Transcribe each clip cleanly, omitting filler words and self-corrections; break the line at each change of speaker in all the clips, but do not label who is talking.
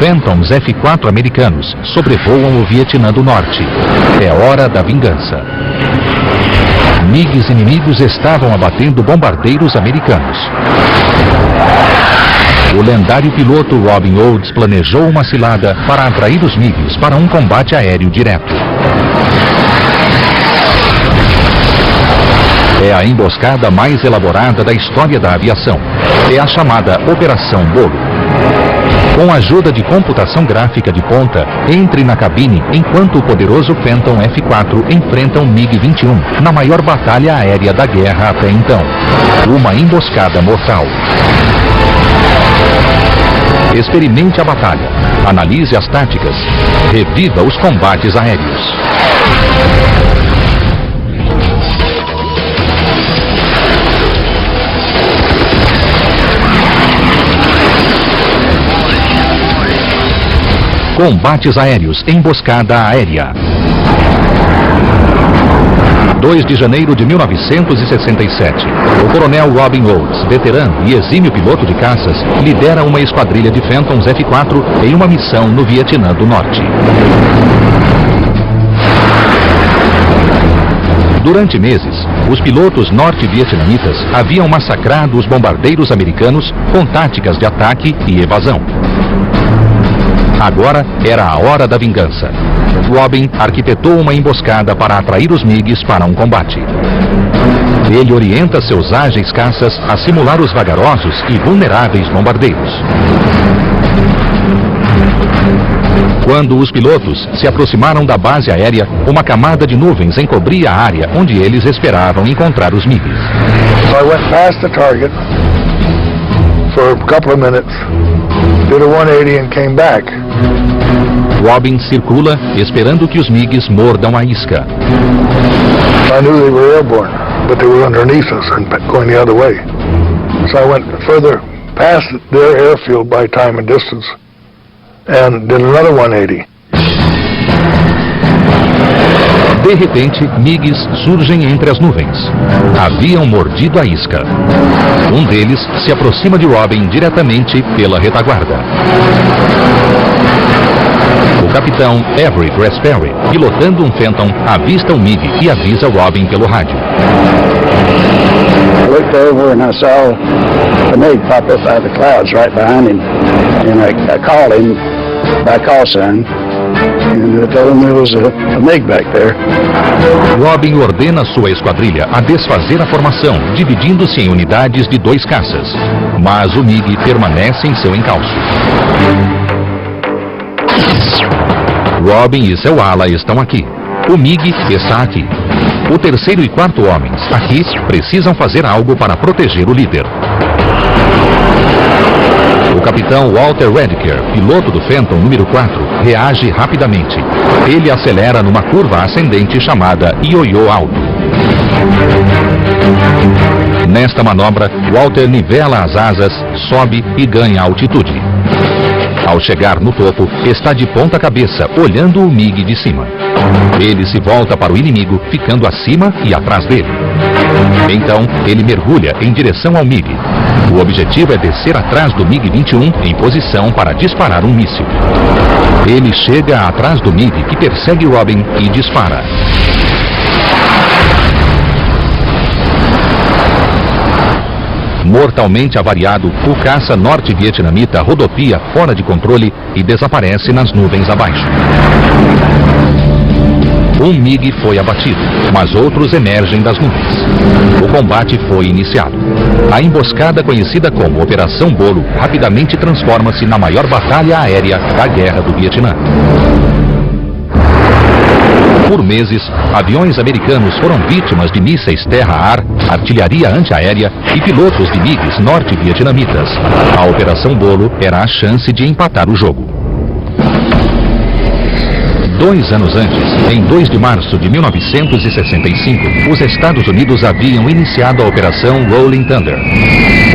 Phantoms F-4 americanos sobrevoam o Vietnã do Norte. É hora da vingança. MiGs inimigos estavam abatendo bombardeiros americanos. O lendário piloto Robin Olds planejou uma cilada para atrair os MiGs para um combate aéreo direto. É a emboscada mais elaborada da história da aviação. É a chamada Operação Bolo. Com a ajuda de computação gráfica de ponta, entre na cabine enquanto o poderoso Phantom F-4 enfrenta um MiG-21 na maior batalha aérea da guerra até então. Uma emboscada mortal. Experimente a batalha, analise as táticas, reviva os combates aéreos. Combates aéreos, emboscada aérea. 2 de janeiro de 1967. O coronel Robin Olds, veterano e exímio piloto de caças, lidera uma esquadrilha de Phantoms F-4 em uma missão no Vietnã do Norte. Durante meses, os pilotos norte-vietnamitas haviam massacrado os bombardeiros americanos com táticas de ataque e evasão. Agora era a hora da vingança. Robin arquitetou uma emboscada para atrair os MiGs para um combate. Ele orienta seus ágeis caças a simular os vagarosos e vulneráveis bombardeiros. Quando os pilotos se aproximaram da base aérea, uma camada de nuvens encobria a área onde eles esperavam encontrar os MiGs.
So I went past the target for a couple of minutes, did a 180 and came back.
Robin circula, esperando que os MiGs mordam a isca.
I knew they were airborne, but they were underneath us and going the other way. So I went further past their airfield by time and distance and did another 180.
De repente, MiGs surgem entre as nuvens. Haviam mordido a isca. Um deles se aproxima de Robin diretamente pela retaguarda. O capitão Everett Raspberry, pilotando um Phantom, avista um MiG e avisa Robin pelo rádio.
I looked over and I saw a MiG pop up out of the clouds right behind him, and I called him by call sign, and I told him there was a MiG back there.
Robin ordena sua esquadrilha a desfazer a formação, dividindo-se em unidades de 2 caças. Mas o MiG permanece em seu encalço. Robin e seu ala estão aqui. O MiG está aqui. O terceiro e quarto homens, aqui, precisam fazer algo para proteger o líder. O capitão Walter Rediker, piloto do Phantom número 4, reage rapidamente. Ele acelera numa curva ascendente chamada ioiô alto. Nesta manobra, Walter nivela as asas, sobe e ganha altitude. Ao chegar no topo, está de ponta cabeça, olhando o MiG de cima. Ele se volta para o inimigo, ficando acima e atrás dele. Então, ele mergulha em direção ao MiG. O objetivo é descer atrás do MiG-21 em posição para disparar um míssil. Ele chega atrás do MiG, que persegue Robin, e dispara. Mortalmente avariado, o caça norte-vietnamita rodopia fora de controle e desaparece nas nuvens abaixo. Um MiG foi abatido, mas outros emergem das nuvens. O combate foi iniciado. A emboscada conhecida como Operação Bolo rapidamente transforma-se na maior batalha aérea da Guerra do Vietnã. Por meses, aviões americanos foram vítimas de mísseis terra-ar, artilharia antiaérea e pilotos de MiGs norte-vietnamitas. A Operação Bolo era a chance de empatar o jogo. 2 anos antes, em 2 de março de 1965, os Estados Unidos haviam iniciado a Operação Rolling Thunder.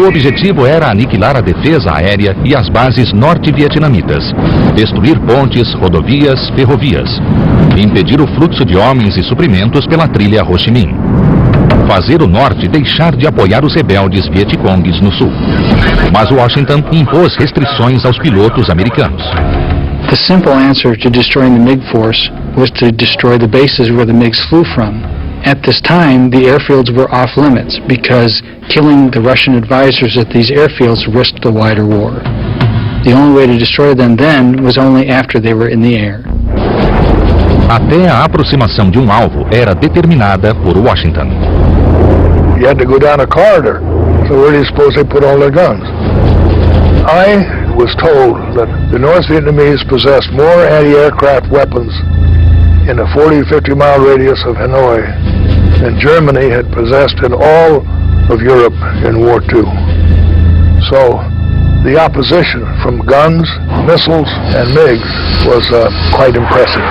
O objetivo era aniquilar a defesa aérea e as bases norte-vietnamitas, destruir pontes, rodovias, ferrovias, impedir o fluxo de homens e suprimentos pela trilha Ho Chi Minh. fazer o Norte deixar de apoiar os rebeldes Vietcongues no Sul. Mas Washington impôs restrições aos pilotos americanos.
The simple answer to destroying the MiG force was to destroy the bases where the MiGs flew from. At this time, the airfields were off limits because killing the Russian advisors at these airfields risked the wider war. The only way to destroy them then was only after they were in the air.
Até a aproximação de um alvo era determinada por Washington.
You had to go down a corridor. So where do you suppose they put all their guns? I was told that the North Vietnamese possessed more anti-aircraft weapons in a 40 to 50 mile radius of Hanoi than Germany had possessed in all of Europe in War II. So the opposition from guns, missiles, and MiGs was quite impressive.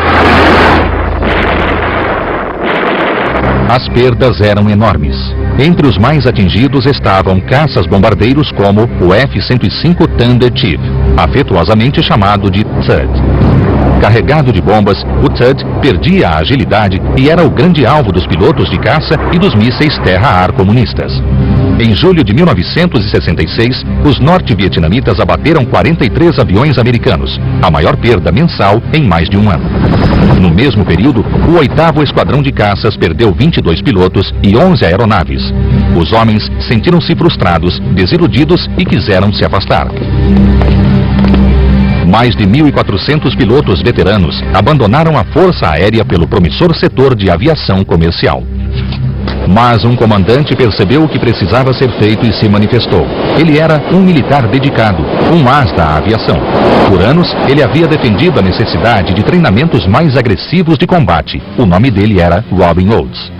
As perdas eram enormes. Entre os mais atingidos estavam caças-bombardeiros como o F-105 Thunder Chief, afetuosamente chamado de Thud. Carregado de bombas, o Thud perdia a agilidade e era o grande alvo dos pilotos de caça e dos mísseis terra-ar comunistas. Em julho de 1966, os norte-vietnamitas abateram 43 aviões americanos, a maior perda mensal em mais de um ano. No mesmo período, o 8º Esquadrão de Caças perdeu 22 pilotos e 11 aeronaves. Os homens sentiram-se frustrados, desiludidos e quiseram se afastar. Mais de 1.400 pilotos veteranos abandonaram a Força Aérea pelo promissor setor de aviação comercial. Mas um comandante percebeu o que precisava ser feito e se manifestou. Ele era um militar dedicado, um as da aviação. Por anos, ele havia defendido a necessidade de treinamentos mais agressivos de combate. O nome dele era Robin Olds.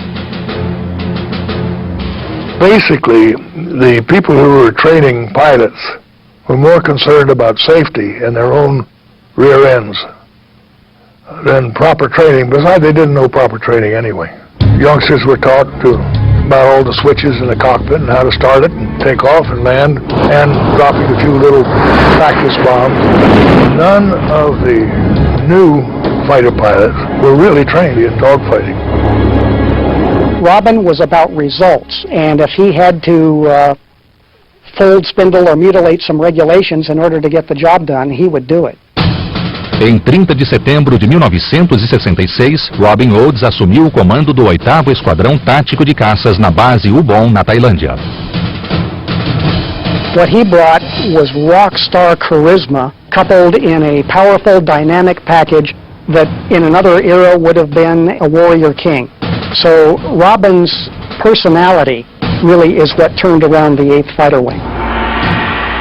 Basically, the people who were training pilots were more concerned about safety and their own rear ends than proper training. Besides, they didn't know proper training anyway. Youngsters were taught about all the switches in the cockpit and how to start it and take off and land and dropping a few little practice bombs. None of the new fighter pilots were really trained in dogfighting.
Robin was about results, and if he had to fold, spindle, or mutilate some regulations in order to get the job done, he would do it.
Em 30 de setembro de 1966, Robin Olds assumiu o comando do 8º Esquadrão Tático de Caças na base Ubon, na Tailândia.
What he brought was rock star charisma coupled in a powerful dynamic package that in another era would have been a warrior king. So Robin's personality really is what turned around the 8th Fighter Wing.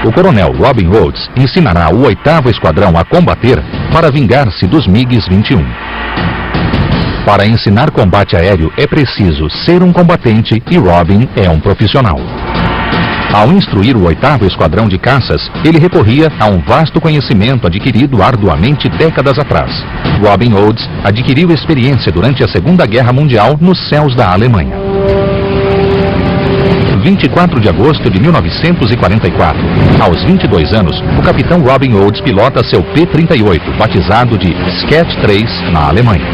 O coronel Robin Olds ensinará o 8º Esquadrão a combater para vingar-se dos MiG-21. Para ensinar combate aéreo é preciso ser um combatente e Robin é um profissional. Ao instruir o 8º Esquadrão de Caças, ele recorria a um vasto conhecimento adquirido arduamente décadas atrás. Robin Olds adquiriu experiência durante a Segunda Guerra Mundial nos céus da Alemanha. 24 de agosto de 1944. Aos 22 anos, o capitão Robin Olds pilota seu P-38, batizado de Skat 3, na Alemanha.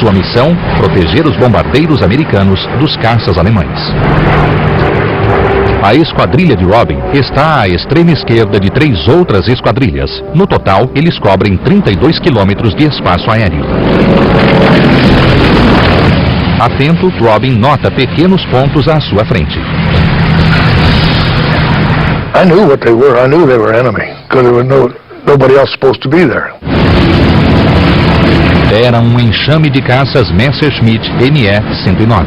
Sua missão, proteger os bombardeiros americanos dos caças alemães. A esquadrilha de Robin está à extrema esquerda de 3 outras esquadrilhas. No total, eles cobrem 32 quilômetros de espaço aéreo. Atento, Robin nota pequenos pontos à sua frente.
I knew what they were. I knew they were enemy because there was nobody else supposed to be there.
Era um enxame de caças Messerschmitt Me-109.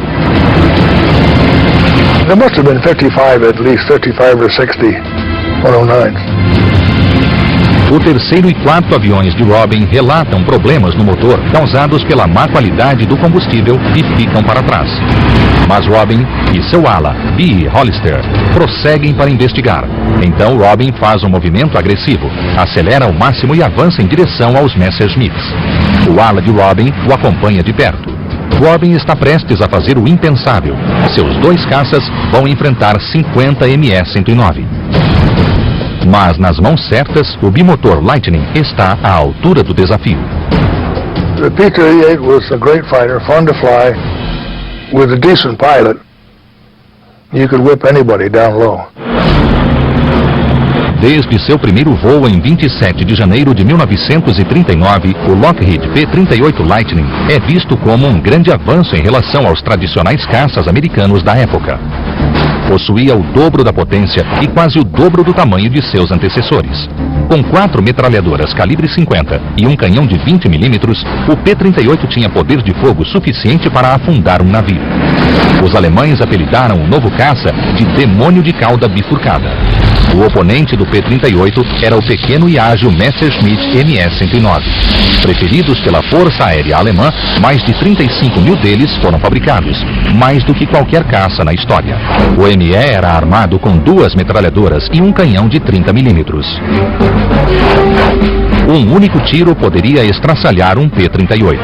There must have been 55, at least 55 or 60 109s.
O 3º e 4º aviões de Robin relatam problemas no motor causados pela má qualidade do combustível e ficam para trás. Mas Robin e seu ala, B. Hollister, prosseguem para investigar. Então Robin faz um movimento agressivo, acelera ao máximo e avança em direção aos Messerschmitts. O ala de Robin o acompanha de perto. Robin está prestes a fazer o impensável. Seus 2 caças vão enfrentar 50 Me-109. Mas nas mãos certas, o bimotor Lightning está à altura do desafio.
The P-38 was a great fighter, fun to fly, with a decent pilot, you could whip anybody down low.
Desde seu primeiro voo em 27 de janeiro de 1939, o Lockheed P-38 Lightning é visto como um grande avanço em relação aos tradicionais caças americanos da época. Possuía o dobro da potência e quase o dobro do tamanho de seus antecessores. Com 4 metralhadoras calibre 50 e um canhão de 20 milímetros, o P-38 tinha poder de fogo suficiente para afundar um navio. Os alemães apelidaram o novo caça de Demônio de Cauda Bifurcada. O oponente do P-38 era o pequeno e ágil Messerschmitt MS-109. Preferidos pela Força Aérea Alemã, mais de 35 mil deles foram fabricados, mais do que qualquer caça na história. O ME era armado com 2 metralhadoras e um canhão de 30 milímetros. Um único tiro poderia estraçalhar um P-38.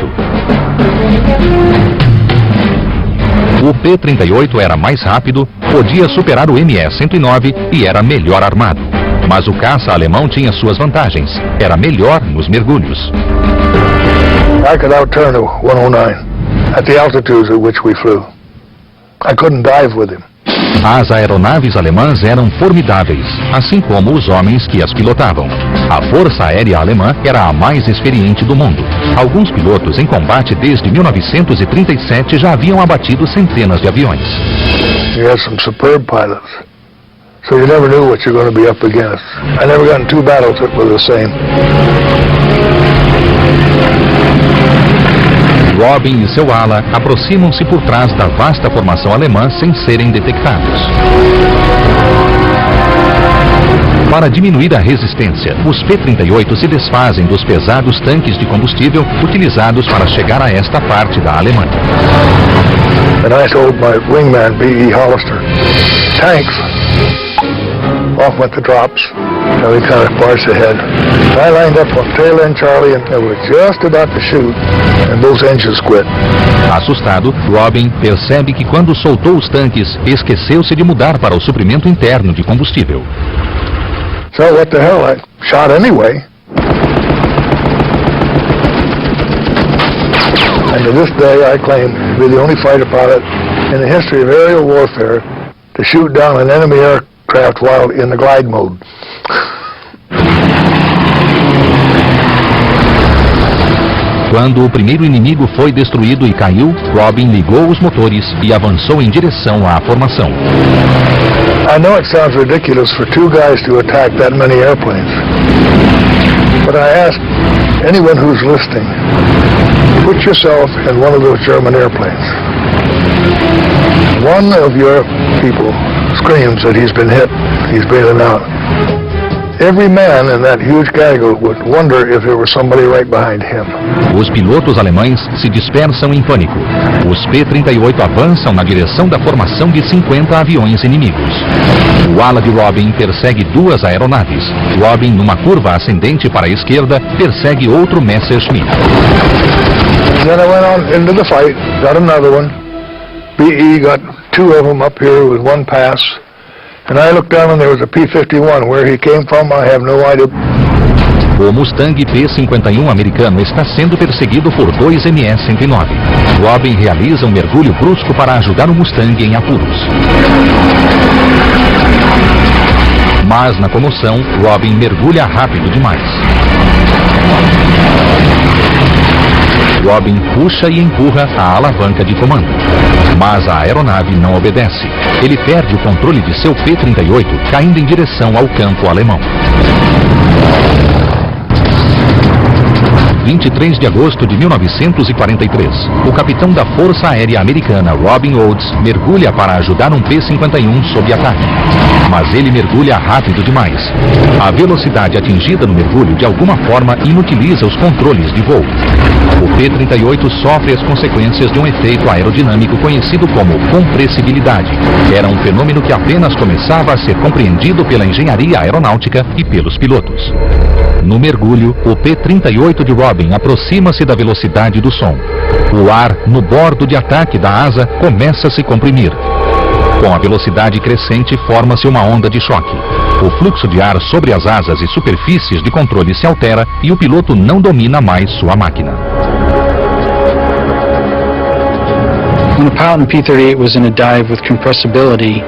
O P-38 era mais rápido, podia superar o ME-109 e era melhor armado. Mas o caça alemão tinha suas vantagens. Era melhor nos mergulhos.
I could outturn a 109 at the altitudes at which we flew. I couldn't dive with him.
As aeronaves alemãs eram formidáveis, assim como os homens que as pilotavam. A Força Aérea Alemã era a mais experiente do mundo. Alguns pilotos em combate desde 1937 já haviam abatido centenas de aviões.
You had some superb pilots, so you never knew what you're going to be up against. I never got in 2 battles that were the same.
Robin e seu ala aproximam-se por trás da vasta formação alemã sem serem detectados. Para diminuir a resistência, os P-38 se desfazem dos pesados tanques de combustível utilizados para chegar a esta parte da Alemanha.
And I told my wingman, B.E. Hollister, tanks. Off went the drops, and we kind of barged ahead. I lined up on tail end Charlie, and they were just about to shoot, and those engines quit.
Assustado, Robin percebe que quando soltou os tanques, esqueceu-se de mudar para o suprimento interno de combustível.
So what the hell, I shot anyway. And to this day I claim to be the only fighter pilot in the history of aerial warfare to shoot down an enemy aircraft while in the glide mode.
Quando o primeiro inimigo foi destruído e caiu, Robin ligou os motores e avançou em direção à formação.
I know it sounds ridiculous for 2 guys to attack that many airplanes, but I ask anyone who's listening, put yourself in one of those German airplanes. One of your people screams that he's been hit, he's bailing out. Every man in that huge gaggle would wonder if there was somebody right behind him.
Os pilotos alemães se dispersam em pânico. Os P-38 avançam na direção da formação de 50 aviões inimigos. O ala de Robin persegue 2 aeronaves. Robin, numa curva ascendente para a esquerda, persegue outro Messerschmitt.
Then I went on into the fight, got another one. B.E. got 2 of them up here with 1 pass. And I looked down and there was a P-51. Where he came from, I have no idea.
O Mustang P-51 americano está sendo perseguido por 2 MS-109. Robin realiza um mergulho brusco para ajudar o Mustang em apuros. Mas na comoção, Robin mergulha rápido demais. Robin puxa e empurra a alavanca de comando. Mas a aeronave não obedece. Ele perde o controle de seu P-38, caindo em direção ao campo alemão. 23 de agosto de 1943, o capitão da Força Aérea Americana, Robin Oates, mergulha para ajudar um P-51 sob ataque. Mas ele mergulha rápido demais. A velocidade atingida no mergulho de alguma forma inutiliza os controles de voo. O P-38 sofre as consequências de um efeito aerodinâmico conhecido como compressibilidade. Era um fenômeno que apenas começava a ser compreendido pela engenharia aeronáutica e pelos pilotos. No mergulho, o P-38 de Robin aproxima-se da velocidade do som. O ar no bordo de ataque da asa começa a se comprimir. Com a velocidade crescente, forma-se uma onda de choque. O fluxo de ar sobre as asas e superfícies de controle se altera e o piloto não domina mais sua máquina.
When a pilot in P-38 was in a dive with compressibility,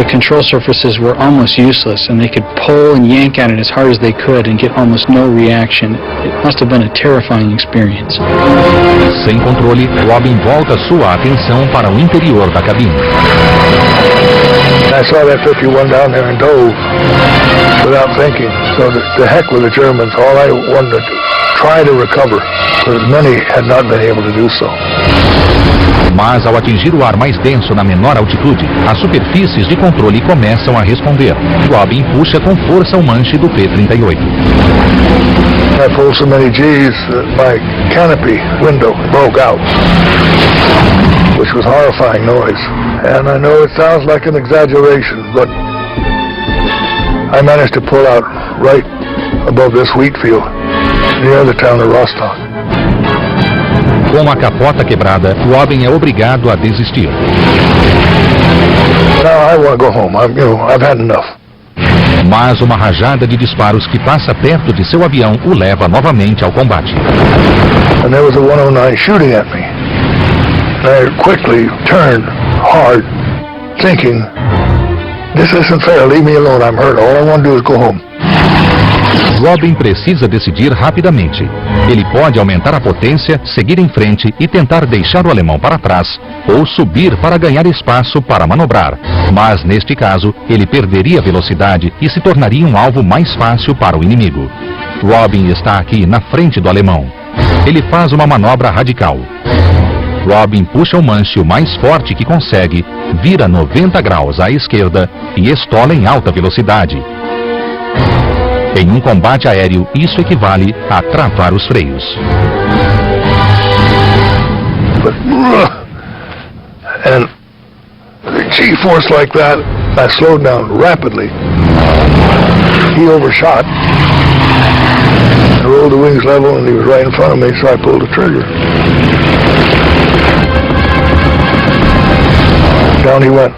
the control surfaces were almost useless, and they could pull and yank at it as hard as they could and get almost no reaction. It must have been a terrifying experience.
Sem controle, Robin volta sua atenção para o interior da cabine.
I saw that 51 down there and dove without thinking. So the heck with the Germans. All I wanted to try to recover, because many had not been able to do so.
Mas ao atingir o ar mais denso na menor altitude, as superfícies de controle começam a responder. Robin puxa com força o manche do P-38.
I pulled so many G's that my canopy window broke out, which was horrifying noise. And I know it sounds like an exaggeration, but I managed to pull out right above this wheat field, near the town of Rostock.
Com a capota quebrada, Robin é obrigado a desistir.
Now I want to go home. I've had enough.
Mas uma rajada de disparos que passa perto de seu avião o leva novamente ao combate.
And there was a 109 shooting at me. And I quickly turned hard, thinking, this isn't fair, leave me alone, I'm hurt, all I want to do is go home.
Robin precisa decidir rapidamente. Ele pode aumentar a potência, seguir em frente e tentar deixar o alemão para trás, ou subir para ganhar espaço para manobrar. Mas, neste caso, ele perderia velocidade e se tornaria um alvo mais fácil para o inimigo. Robin está aqui na frente do alemão. Ele faz uma manobra radical. Robin puxa o manche o mais forte que consegue, vira 90 graus à esquerda e estola em alta velocidade. Em um combate aéreo, isso equivale a travar os freios.
And the G-force like that, I slowed down rapidly. He overshot. I rolled the wings level and he was right in front of me, so I pulled the trigger. Down he went.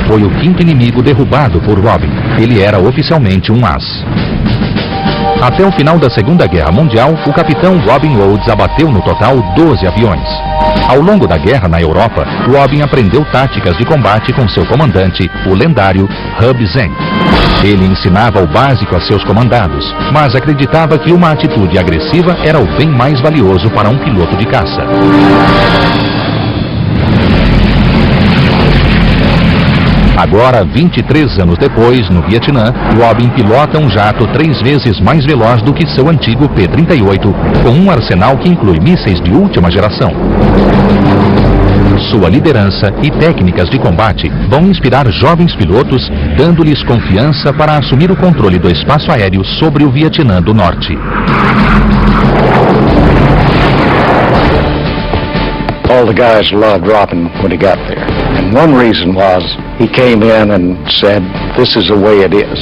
Foi o quinto inimigo derrubado por Robin. Ele era oficialmente um as. Até o final da Segunda Guerra Mundial, o capitão Robin Rhodes abateu no total 12 aviões. Ao longo da guerra na Europa, Robin aprendeu táticas de combate com seu comandante, o lendário Hub Zenk. Ele ensinava o básico a seus comandados, mas acreditava que uma atitude agressiva era o bem mais valioso para um piloto de caça. Agora, 23 anos depois, no Vietnã, Robin pilota um jato 3 vezes mais veloz do que seu antigo P-38, com um arsenal que inclui mísseis de última geração. Sua liderança e técnicas de combate vão inspirar jovens pilotos, dando-lhes confiança para assumir o controle do espaço aéreo sobre o Vietnã do Norte.
All the guys loved Robin when he got there. And one reason was he came in and said, this is the way it is.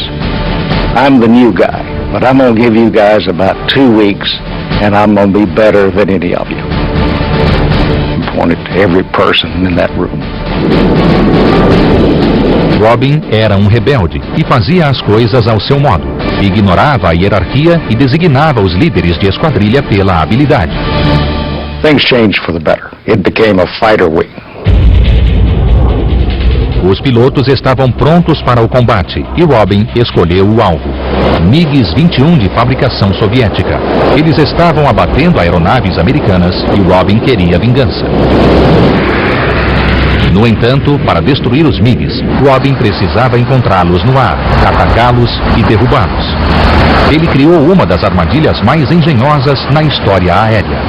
I'm the new guy, but I'm going to give you guys about 2 weeks and I'm going to be better than any of you. He pointed to every person in that room.
Robin era um rebelde e fazia as coisas ao seu modo. Ignorava a hierarquia e designava os líderes de esquadrilha pela habilidade.
Things changed for the better. It became a fighter wing.
Os pilotos estavam prontos para o combate e Robin escolheu o alvo. MiG-21 de fabricação soviética. Eles estavam abatendo aeronaves americanas e Robin queria vingança. No entanto, para destruir os MiGs, Robin precisava encontrá-los no ar, atacá-los e derrubá-los. Ele criou uma das armadilhas mais engenhosas na história aérea.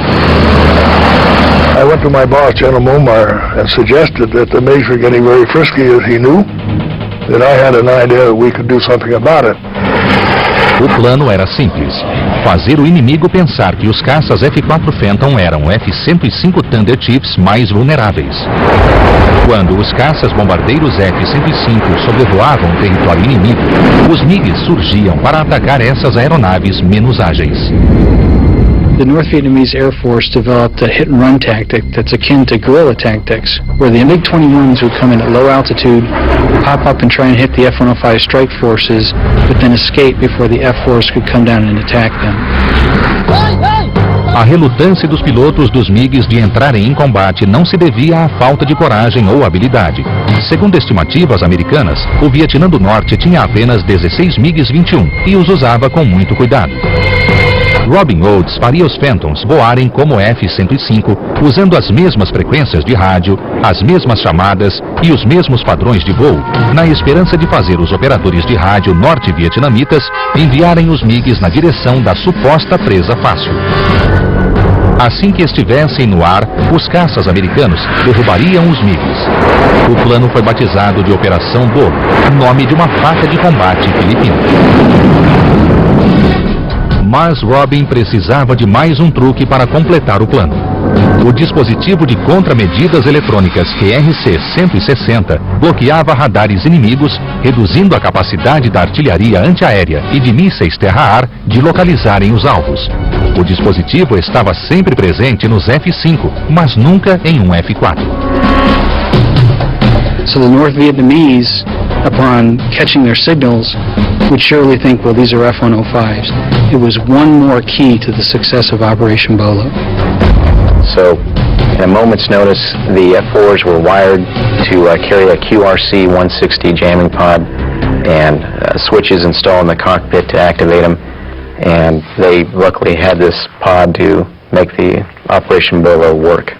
I went to my boss, General Momar, and suggested that the MiGs were getting very frisky, as he knew, that I had an idea that we could do something about it.
O plano era simples: fazer o inimigo pensar que os caças F-4 Phantom eram F-105 Thunder Chiefs mais vulneráveis. Quando os caças bombardeiros F-105 sobrevoavam o território inimigo, os MiGs surgiam para atacar essas aeronaves menos ágeis.
the North Vietnamese Air Force developed a hit-and-run tactic that's akin to guerrilla tactics, where the MiG-21s would come in at low altitude, pop up and try and hit the F-105 strike forces, but then escape before the F-Force could come down and attack them.
A relutância dos pilotos dos MiGs de entrarem em combate não se devia à falta de coragem ou habilidade. Segundo estimativas americanas, o Vietnã do Norte tinha apenas 16 MiGs 21 e os usava com muito cuidado. Robin Olds faria os Phantoms voarem como F-105, usando as mesmas frequências de rádio, as mesmas chamadas e os mesmos padrões de voo, na esperança de fazer os operadores de rádio norte-vietnamitas enviarem os MiGs na direção da suposta presa fácil. Assim que estivessem no ar, os caças americanos derrubariam os MiGs. O plano foi batizado de Operação Bolo, nome de uma faca de combate filipina. Mas Robin precisava de mais um truque para completar o plano. O dispositivo de contramedidas eletrônicas QRC-160 bloqueava radares inimigos, reduzindo a capacidade da artilharia antiaérea e de mísseis terra-ar de localizarem os alvos. O dispositivo estava sempre presente nos F-5, mas nunca em um F-4.
So the North Vietnamese, upon catching their signals, would surely think, well, these are F-105s. It was one more key to the success of Operation Bolo.
So, in a moment's notice, the F-4s were wired to carry a QRC-160 jamming pod and switches installed in the cockpit to activate them. And they luckily had this pod to make the Operation Bolo work.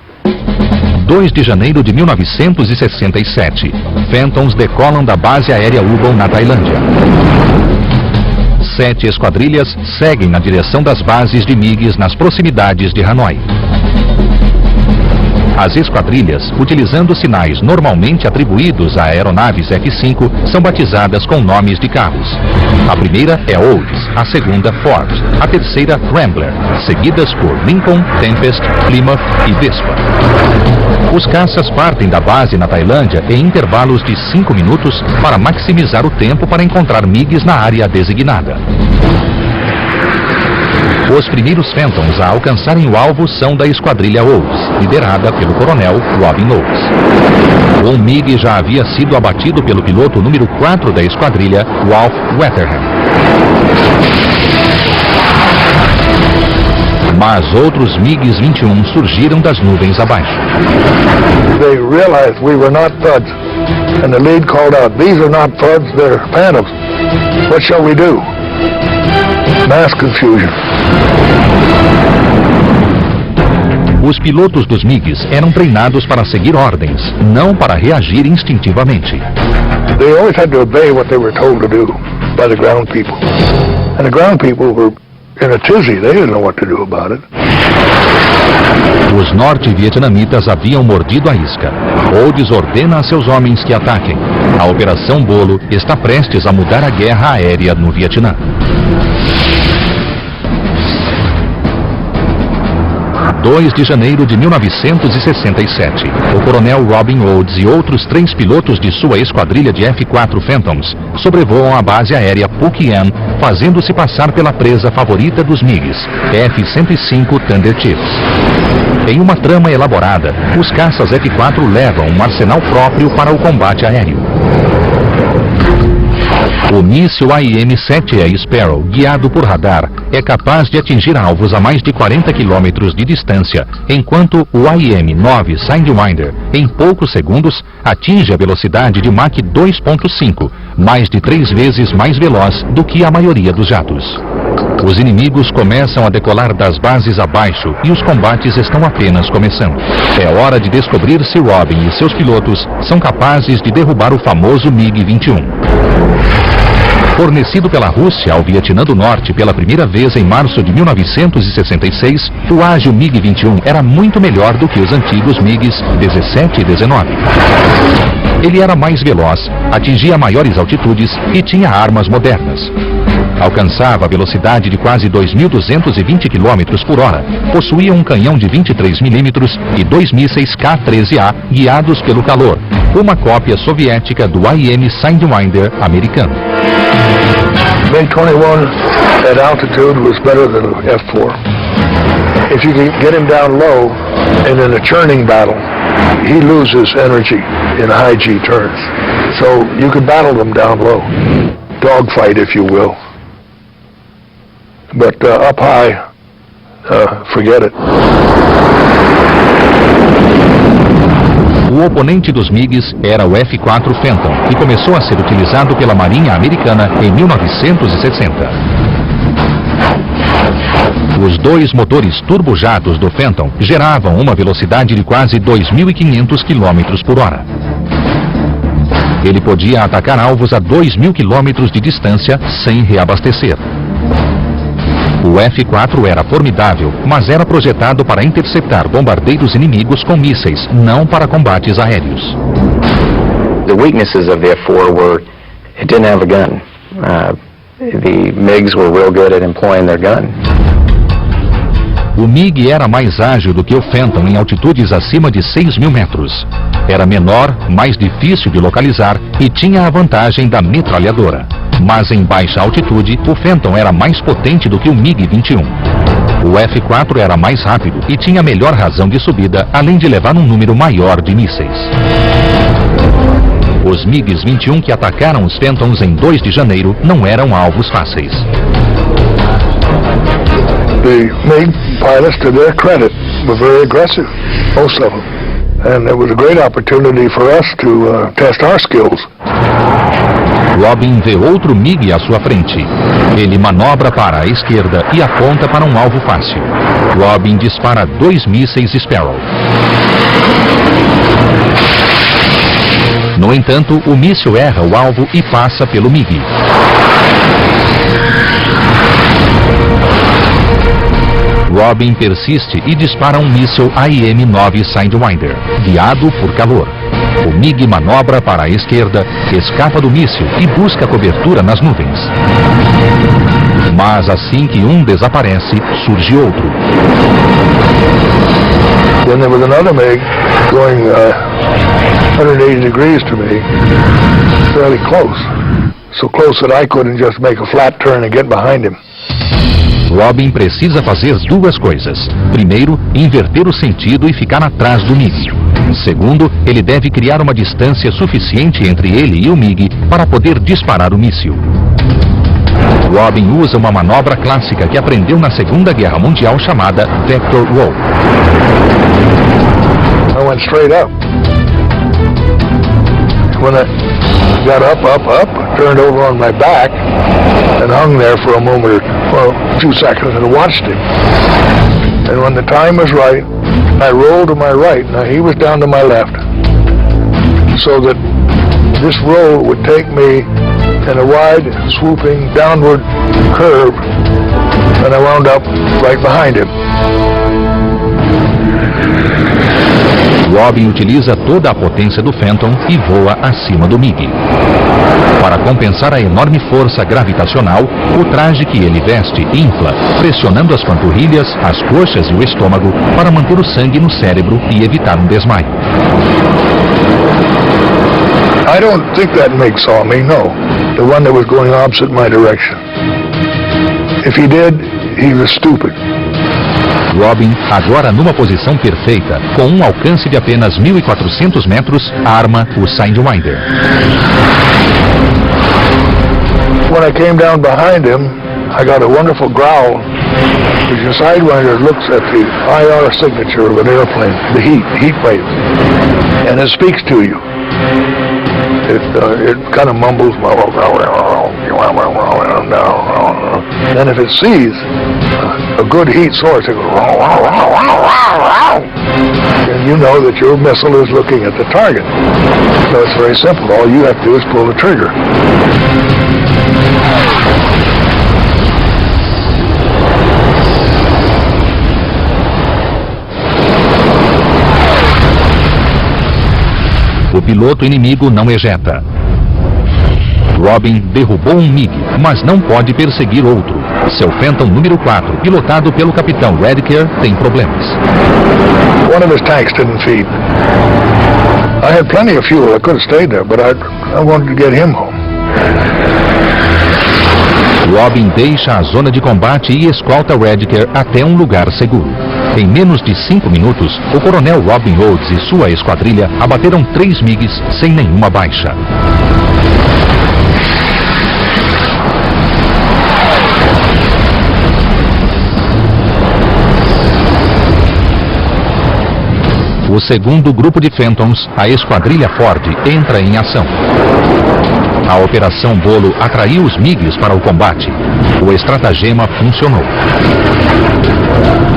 2 de janeiro de 1967, Phantoms decolam da base aérea Ubon na Tailândia. 7 esquadrilhas seguem na direção das bases de MiGs nas proximidades de Hanoi. As esquadrilhas, utilizando sinais normalmente atribuídos a aeronaves F-5, são batizadas com nomes de carros. A primeira é Olds, a segunda Ford, a terceira Rambler, seguidas por Lincoln, Tempest, Plymouth e Vespa. Os caças partem da base na Tailândia em intervalos de 5 minutos para maximizar o tempo para encontrar MiGs na área designada. Os primeiros Phantoms a alcançarem o alvo são da esquadrilha Olds, liderada pelo coronel Robin Olds. Um MiG já havia sido abatido pelo piloto número 4 da esquadrilha, Ralph Weatherham. Mas outros MiGs 21 surgiram das nuvens abaixo.
They realized we were not thuds, and the lead called out, "These are not thuds, they're Phantoms. What shall we do?" Mass confusion.
Os pilotos dos MiGs eram treinados para seguir ordens, não para reagir instintivamente.
They always had to obey what they were told to do by the ground people. And the ground people were in a tizzy, they didn't know what to do about it.
Os norte-vietnamitas haviam mordido a isca. Olds ordena a seus homens que ataquem. A Operação Bolo está prestes a mudar a guerra aérea no Vietnã. 2 de janeiro de 1967, o coronel Robin Olds e outros 3 pilotos de sua esquadrilha de F-4 Phantoms sobrevoam a base aérea Phu Quyen, fazendo-se passar pela presa favorita dos MiGs, F-105 Thunder Chiefs. Em uma trama elaborada, os caças F-4 levam um arsenal próprio para o combate aéreo. O míssil AIM-7E Sparrow, guiado por radar, é capaz de atingir alvos a mais de 40 km de distância, enquanto o AIM-9 Sidewinder, em poucos segundos, atinge a velocidade de Mach 2.5, mais de 3 vezes mais veloz do que a maioria dos jatos. Os inimigos começam a decolar das bases abaixo e os combates estão apenas começando. É hora de descobrir se Robin e seus pilotos são capazes de derrubar o famoso MiG-21. Fornecido pela Rússia ao Vietnã do Norte pela primeira vez em março de 1966, o ágil MiG-21 era muito melhor do que os antigos MiGs 17 e 19. Ele era mais veloz, atingia maiores altitudes e tinha armas modernas. Alcançava a velocidade de quase 2.220 km por hora, possuía um canhão de 23 mm e 2 mísseis K-13A guiados pelo calor, uma cópia soviética do AIM Sidewinder americano.
MiG-21 at altitude was better than F-4. if you can get him down low, and in a churning battle, he loses energy in high G turns. So you can battle them down low, dogfight if you will. But up high, forget it.
O oponente dos MiGs era o F-4 Phantom, que começou a ser utilizado pela Marinha Americana em 1960. Os dois motores turbojatos do Phantom geravam uma velocidade de quase 2.500 km por hora. Ele podia atacar alvos a 2.000 km de distância sem reabastecer. O F-4 era formidável, mas era projetado para interceptar bombardeiros inimigos com mísseis, não para combates aéreos.
The weaknesses of the F-4 were it didn't have a gun. The MiGs were real good at employing their gun.
O MiG era mais ágil do que o Phantom em altitudes acima de 6.000 metros. Era menor, mais difícil de localizar e tinha a vantagem da metralhadora. Mas em baixa altitude, o Phantom era mais potente do que o MiG-21. O F-4 era mais rápido e tinha melhor razão de subida, além de levar um número maior de mísseis. Os MiGs-21 que atacaram os Phantoms em 2 de janeiro não eram alvos fáceis.
The MiG pilots, to their credit, were very aggressive, most of them. And it was a great opportunity for us to test our skills.
Robin vê outro MiG à sua frente. Ele manobra para a esquerda e aponta para um alvo fácil. Robin dispara 2 mísseis Sparrow. No entanto, o míssil erra o alvo e passa pelo MiG. Robin persiste e dispara um míssil AIM-9 Sidewinder, guiado por calor. O MiG manobra para a esquerda, escapa do míssil e busca cobertura nas nuvens. Mas assim que um desaparece, surge outro.
Then there was another MiG going 180 degrees to me, fairly close. So close that I couldn't just make a flat turn and get behind him.
Robin precisa fazer duas coisas. Primeiro, inverter o sentido e ficar atrás do MiG. Segundo, ele deve criar uma distância suficiente entre ele e o MiG para poder disparar o míssil. Robin usa uma manobra clássica que aprendeu na Segunda Guerra Mundial chamada Vector Roll.
I went straight up. When I got up, turned over on my back and hung there for a moment, a few seconds, and watched him. And when the time was right, I rolled to my right. Now he was down to my left, so that this roll would take me in a wide, swooping, downward curve, and I wound up right behind him.
Robin utiliza toda a potência do Phantom e voa acima do MiG. Para compensar a enorme força gravitacional, o traje que ele veste infla, pressionando as panturrilhas, as coxas e o estômago para manter o sangue no cérebro e evitar um desmaio.
I don't think that MiG saw me, no. The one that was going opposite my direction. If he did, he was stupid.
Robin, agora numa posição perfeita, com um alcance de apenas 1.400 metros, arma o Sidewinder.
When I came down behind him, I got a wonderful growl. The Sidewinder looks at the IR signature of an airplane, the heat wave, and it speaks to you. It kind of mumbles, and if it sees a good heat source, it goes, and you know that your missile is looking at the target. So it's very simple. All you have to do is pull the trigger.
O piloto inimigo não ejeta. Robin derrubou um MiG, mas não pode perseguir outro. Seu Phantom número 4, pilotado pelo capitão Redker, tem problemas.
One of his tanks didn't feed. I had plenty of fuel. I could have stayed there, but I wanted to get him home.
Robin deixa a zona de combate e escolta Redker até um lugar seguro. Em menos de 5 minutos, o coronel Robin Rhodes e sua esquadrilha abateram 3 MiGs sem nenhuma baixa. O segundo grupo de Phantoms, a esquadrilha Ford, entra em ação. A Operação Bolo atraiu os MiGs para o combate. O estratagema funcionou.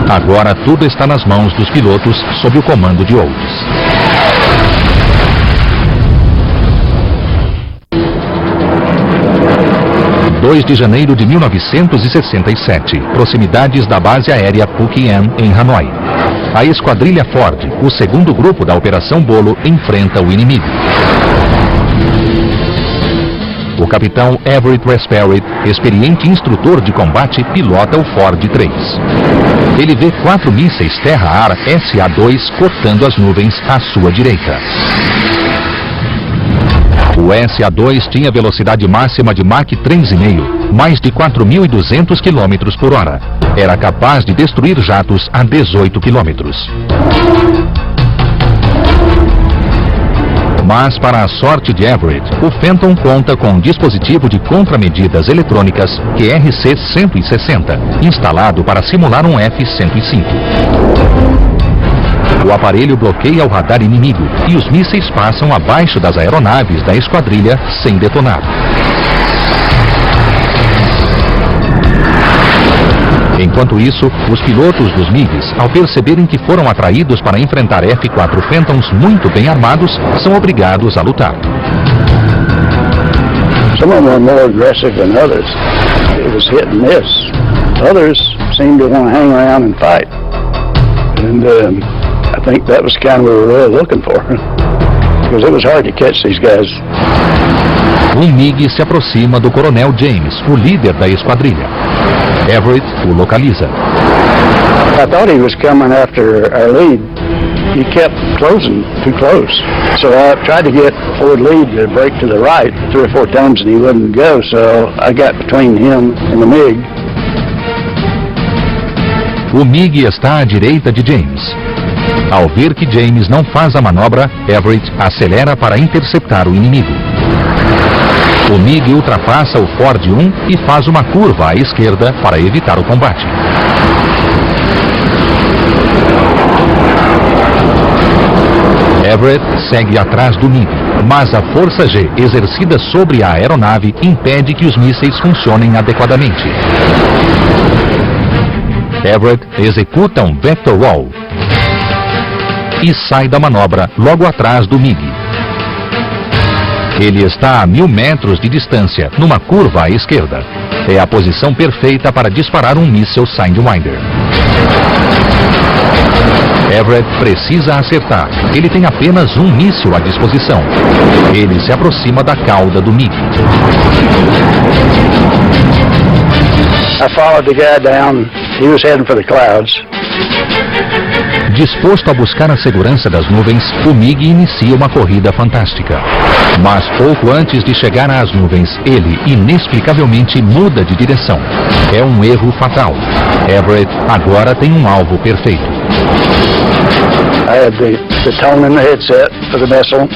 Agora tudo está nas mãos dos pilotos sob o comando de Rhodes. (2 de janeiro de 1967, proximidades da base aérea Phuoc-Am, em Hanoi. A esquadrilha Ford, o segundo grupo da Operação Bolo, enfrenta o inimigo. O capitão Everett Raspail, experiente instrutor de combate, pilota o Ford 3. Ele vê 4 mísseis terra-ar SA-2 cortando as nuvens à sua direita. O SA-2 tinha velocidade máxima de Mach 3,5, mais de 4.200 km por hora. Era capaz de destruir jatos a 18 km. Mas, para a sorte de Everett, o Phantom conta com um dispositivo de contramedidas eletrônicas QRC-160, instalado para simular um F-105. O aparelho bloqueia o radar inimigo e os mísseis passam abaixo das aeronaves da esquadrilha sem detonar. Enquanto isso, os pilotos dos MiGs, ao perceberem que foram atraídos para enfrentar F-4 Phantoms muito bem armados, são obrigados a lutar.
Some of them were more aggressive than others. It was hit and miss. Others seemed to want to hang around and fight. And I think that was kind of what we were really looking for. Because it was hard to catch these guys.
Um MiG se aproxima do coronel James, o líder da esquadrilha. Everett o localiza.
I thought he was coming after our lead. He kept closing too close. So I tried to get forward lead to break to the right 3 or 4 times and he wouldn't go, so I got between him and the MiG.
O MiG está à direita de James. Ao ver que James não faz a manobra, Everett acelera para interceptar o inimigo. O MiG ultrapassa o Ford 1 e faz uma curva à esquerda para evitar o combate. Everett segue atrás do MiG, mas a força G exercida sobre a aeronave impede que os mísseis funcionem adequadamente. Everett executa um Vector Wall e sai da manobra logo atrás do MiG. Ele está a 1000 metros de distância, numa curva à esquerda. É a posição perfeita para disparar um míssil Sidewinder. Everett precisa acertar. Ele tem apenas um míssil à disposição. Ele se aproxima da cauda do MiG.
I followed the guy down. He was heading for the clouds.
Disposto a buscar a segurança das nuvens, o MiG inicia uma corrida fantástica. Mas pouco antes de chegar às nuvens, ele inexplicavelmente muda de direção. É um erro fatal. Everett agora tem um alvo perfeito.
I had the tone in the headset for the missile,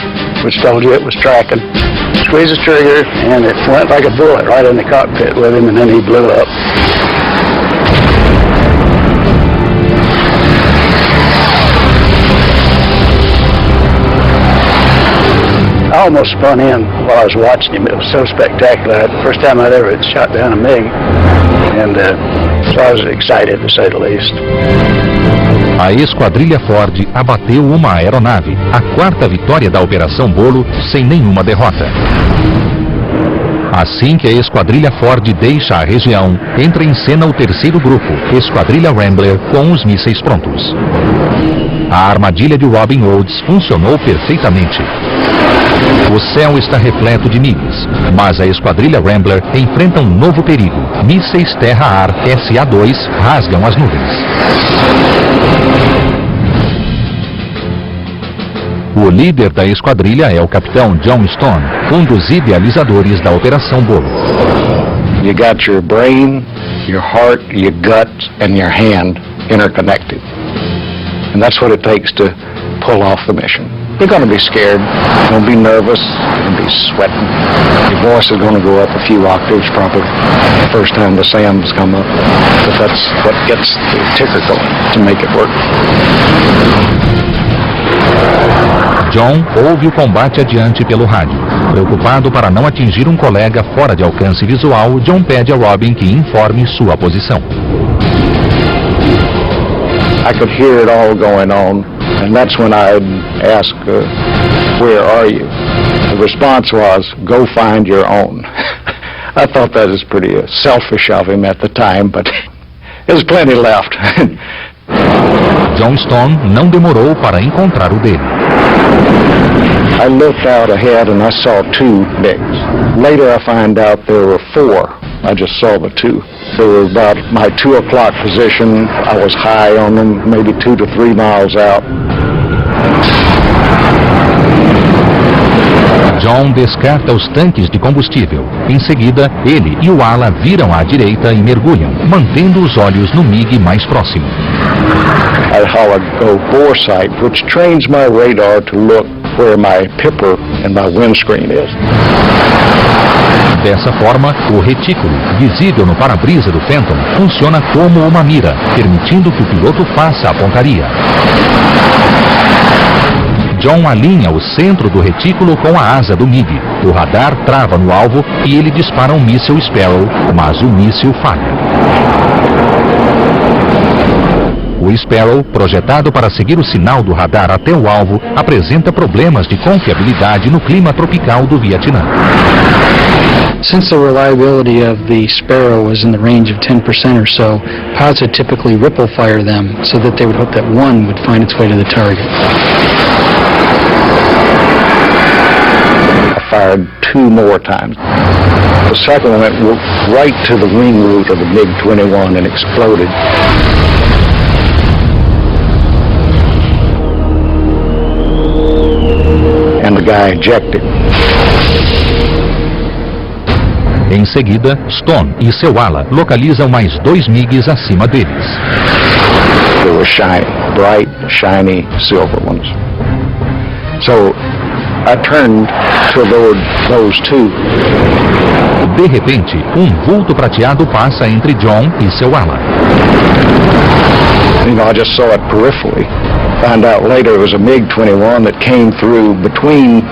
which told you it was tracking. Squeeze the trigger, and it went like a bullet right in the cockpit with him, and then he blew up. I almost spun in while I was watching him. It was so spectacular. The first time I'd ever shot down a MiG, and so I was excited, to say the least.
A esquadrilha Ford abateu uma aeronave, a 4ª vitória da Operação Bolo, sem nenhuma derrota. Assim que a esquadrilha Ford deixa a região, entra em cena o 3º grupo, Esquadrilha Wrangler, com os mísseis prontos. A armadilha de Robin Rhodes funcionou perfeitamente. O céu está repleto de MiGs, mas a esquadrilha Wrangler enfrenta um novo perigo. Mísseis terra-ar SA-2 rasgam as nuvens. O líder da esquadrilha é o capitão John Stone, um dos idealizadores da Operação Bolo.
You got your brain, your heart, your gut, and your hand interconnected. And that's what it takes to pull off the mission. You're going to be scared, you're going to be nervous, you're going to be sweating. Your voice is going to go up a few octaves probably the first time the SAMs come up. But that's what gets the ticker going to make it work.
John ouve o combate adiante pelo rádio. Preocupado para não atingir um colega fora de alcance visual, John pede a Robin que informe sua posição.
I could hear it all going on, and that's when I'd ask, where are you? The response was, go find your own. I thought that was pretty selfish of him at the time, but there's plenty left.
John Stone não demorou para encontrar o dele.
I looked out ahead and I saw 2 MiGs. Later I find out there were 4. I just saw the 2. They were about my 2 o'clock position. I was high on them, maybe 2 to 3 miles out.
John descarta os tanques de combustível. Em seguida, ele e o ala viram à direita e mergulham, mantendo os olhos no MiG mais próximo.
I hollered, go bore sight, which trains my radar to look where my pipper and my windscreen is.
Dessa forma, o retículo, visível no para-brisa do Phantom, funciona como uma mira, permitindo que o piloto faça a pontaria. John alinha o centro do retículo com a asa do MiG. O radar trava no alvo e ele dispara um míssil Sparrow, mas o míssil falha. O Sparrow, projetado para seguir o sinal do radar até o alvo, apresenta problemas de confiabilidade no clima tropical do Vietnã.
Since the reliability of the Sparrow is in the range of 10% or so, pilots would typically ripple fire them so that they would hope that one would find its way to the target.
I fired 2 more times. The second one went right to the wing root of the MiG-21 and exploded. And the guy ejected.
Em seguida, Stone e seu ala localizam mais 2 MiGs acima deles.
They were shiny, bright, shiny, silver ones. So I turned toward those 2.
De repente, um vulto prateado passa entre John e seu ala.
You know, I just saw it peripherally. Found out later it was a MiG-21 that came through between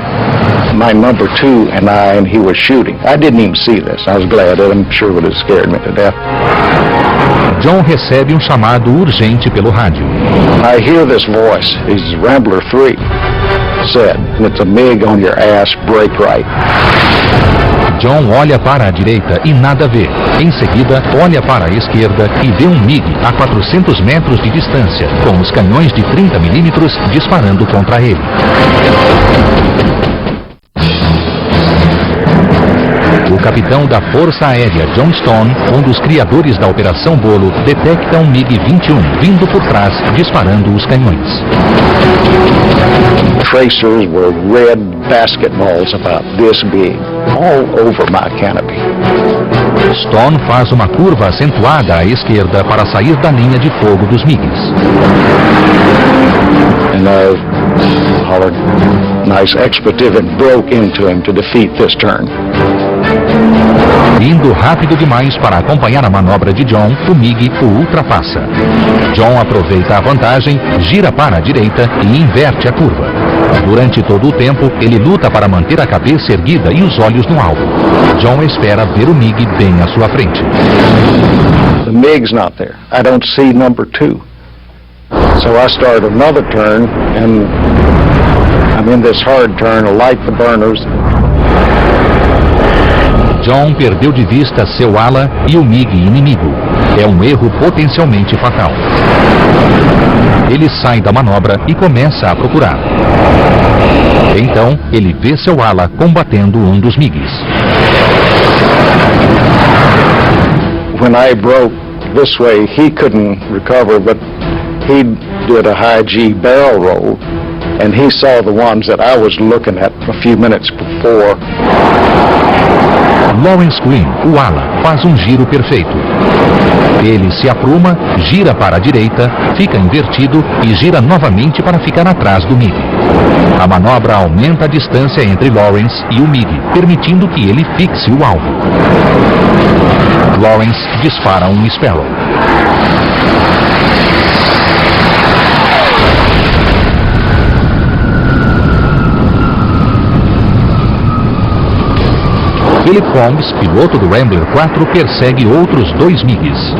my number 2 and I, and he was shooting. I didn't even see this. I was glad. I'm sure it would have scared me to death.
John recebe um chamado urgente pelo rádio.
I hear this voice. It's Rambler 3 said, and it's a MiG on your ass, brake right.
John olha para a direita e nada vê. Em seguida, olha para a esquerda e vê um MiG a 400 metros de distância, com os canhões de 30 mm disparando contra ele. O capitão da Força Aérea John Stone, um dos criadores da Operação Bolo, detecta um MiG-21 vindo por trás, disparando os canhões.
Tracers were red basketballs about this big, all over my canopy.
Stone faz uma curva acentuada à esquerda para sair da linha de fogo dos MiGs.
And I hollered nice expletive and broke into him to defeat this turn.
Indo rápido demais para acompanhar a manobra de John, o MiG o ultrapassa. John aproveita a vantagem, gira para a direita e inverte a curva. Durante todo o tempo, ele luta para manter a cabeça erguida e os olhos no alvo. John espera ver o MiG bem à sua frente.
The MiG's not there. I don't see number 2. So I start another turn, and I'm in this hard turn to light the burners.
John perdeu de vista seu ala e o MiG inimigo. É um erro potencialmente fatal. Ele sai da manobra e começa a procurar. Então, ele vê seu ala combatendo um dos MiGs.
When I broke this way, he couldn't recover, but he did a high G barrel roll, and he saw the ones that I was looking at a few minutes before.
Lawrence Green, o ala, faz um giro perfeito. Ele se apruma, gira para a direita, fica invertido e gira novamente para ficar atrás do MiG. A manobra aumenta a distância entre Lawrence e o MiG, permitindo que ele fixe o alvo. Lawrence dispara um Sparrow. Philip Combs, piloto do Rambler 4, persegue outros 2 MiGs.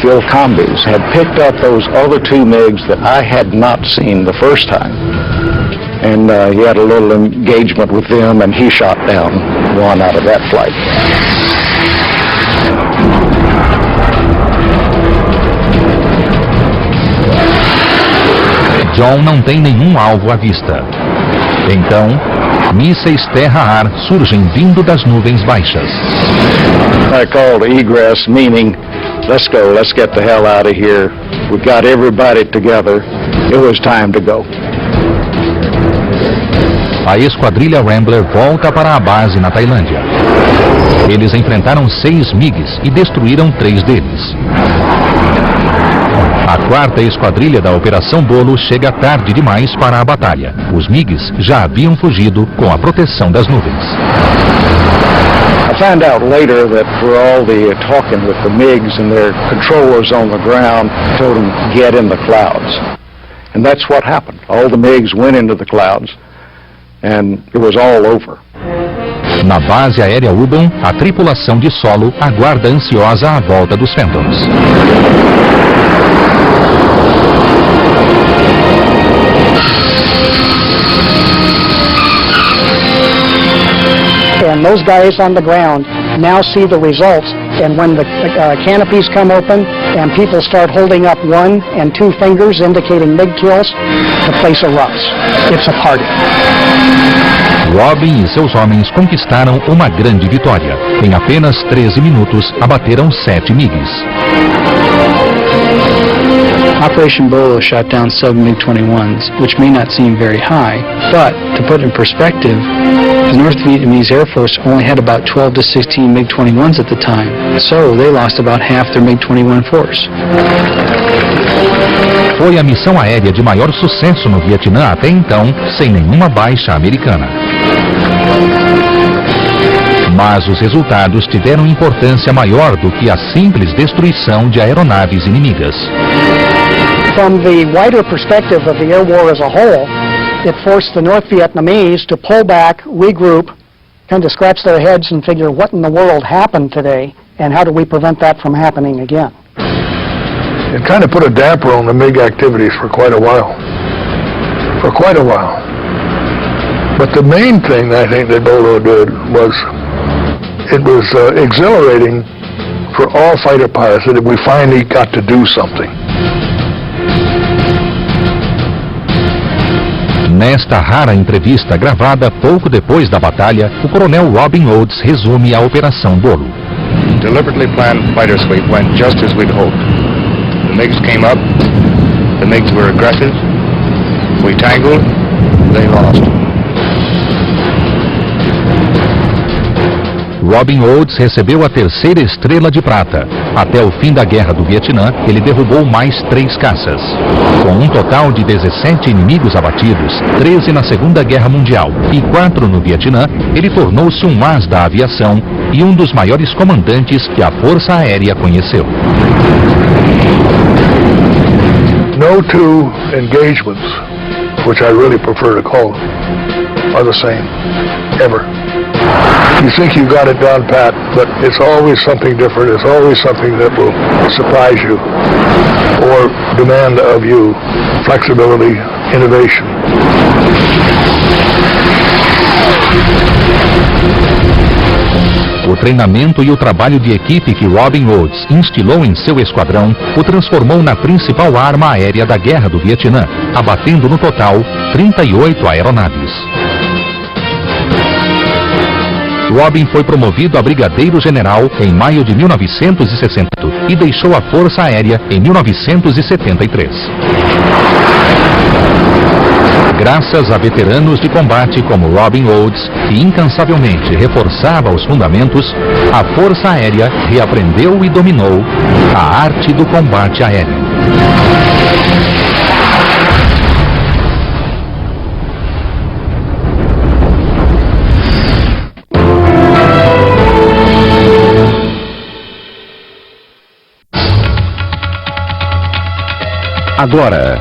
Phil Combs had picked up those other 2 MiGs that I had not seen the first time. And he had a little engagement with them, and he shot down one out of that flight.
John não tem nenhum alvo à vista. Então, mísseis terra-ar surgem vindo das nuvens baixas.
I called egress, meaning, let's go, let's get the hell out of here. We got everybody together. It was time to go.
A esquadrilha Rambler volta para a base na Tailândia. Eles enfrentaram 6 MiGs e destruíram 3 deles. A 4ª esquadrilha da Operação Bolo chega tarde demais para a batalha. Os MiGs já haviam fugido com a proteção das nuvens.
I found out later that for all the talking with the MiGs and their controllers on the ground, told them get in the clouds. And that's what happened. All the MiGs went into the clouds and it was all over.
Na base aérea Ubon, a tripulação de solo aguarda ansiosa a volta dos Phantoms.
And those guys on the ground now see the results, and when the canopies come open and people start holding up 1 and 2 fingers indicating MiG kills, the place erupts. It's a party.
Robin e seus homens conquistaram uma grande vitória. Em apenas 13 minutos, abateram 7 MiGs.
Operation Bolo shot down 7 MiG-21s, which may not seem very high, but to put it in perspective, the North Vietnamese Air Force only had about 12 to 16 MiG-21s at the time, so they lost about half their MiG-21 force.
Foi a missão aérea de maior sucesso no Vietnã até então, sem nenhuma baixa americana. Mas os resultados tiveram importância maior do que a simples destruição de aeronaves inimigas.
From the wider perspective of the air war as a whole, it forced the North Vietnamese to pull back, regroup, kind of scratch their heads and figure what in the world happened today and how do we prevent that from happening again.
It kind of put a damper on the MiG activities for quite a while. But the main thing I think that Bolo did was it was exhilarating for all fighter pilots that we finally got to do something.
Nesta rara entrevista gravada pouco depois da batalha, o coronel Robin Oates resume a Operação Bolo.
Deliberately planned fighter sweep went just as we'd hoped. The MiGs came up, the MiGs were aggressive, we tangled, they lost.
Robin Oates recebeu a 3ª estrela de prata. Até o fim da Guerra do Vietnã, ele derrubou mais 3 caças. Com um total de 17 inimigos abatidos, 13 na Segunda Guerra Mundial e 4 no Vietnã, ele tornou-se um as da aviação e um dos maiores comandantes que a Força Aérea conheceu.
No 2 engagements, which I really prefer to call them, are the same, ever. You think you got it down pat, but it's always something different. It's always something that will surprise you or demand of you flexibility, innovation.
O treinamento e o trabalho de equipe que Robin Oates instilou em seu esquadrão o transformou na principal arma aérea da Guerra do Vietnã, abatendo no total 38 aeronaves. Robin foi promovido a brigadeiro-general em maio de 1960 e deixou a Força Aérea em 1973. Graças a veteranos de combate como Robin Olds, que incansavelmente reforçava os fundamentos, a Força Aérea reaprendeu e dominou a arte do combate aéreo. Agora,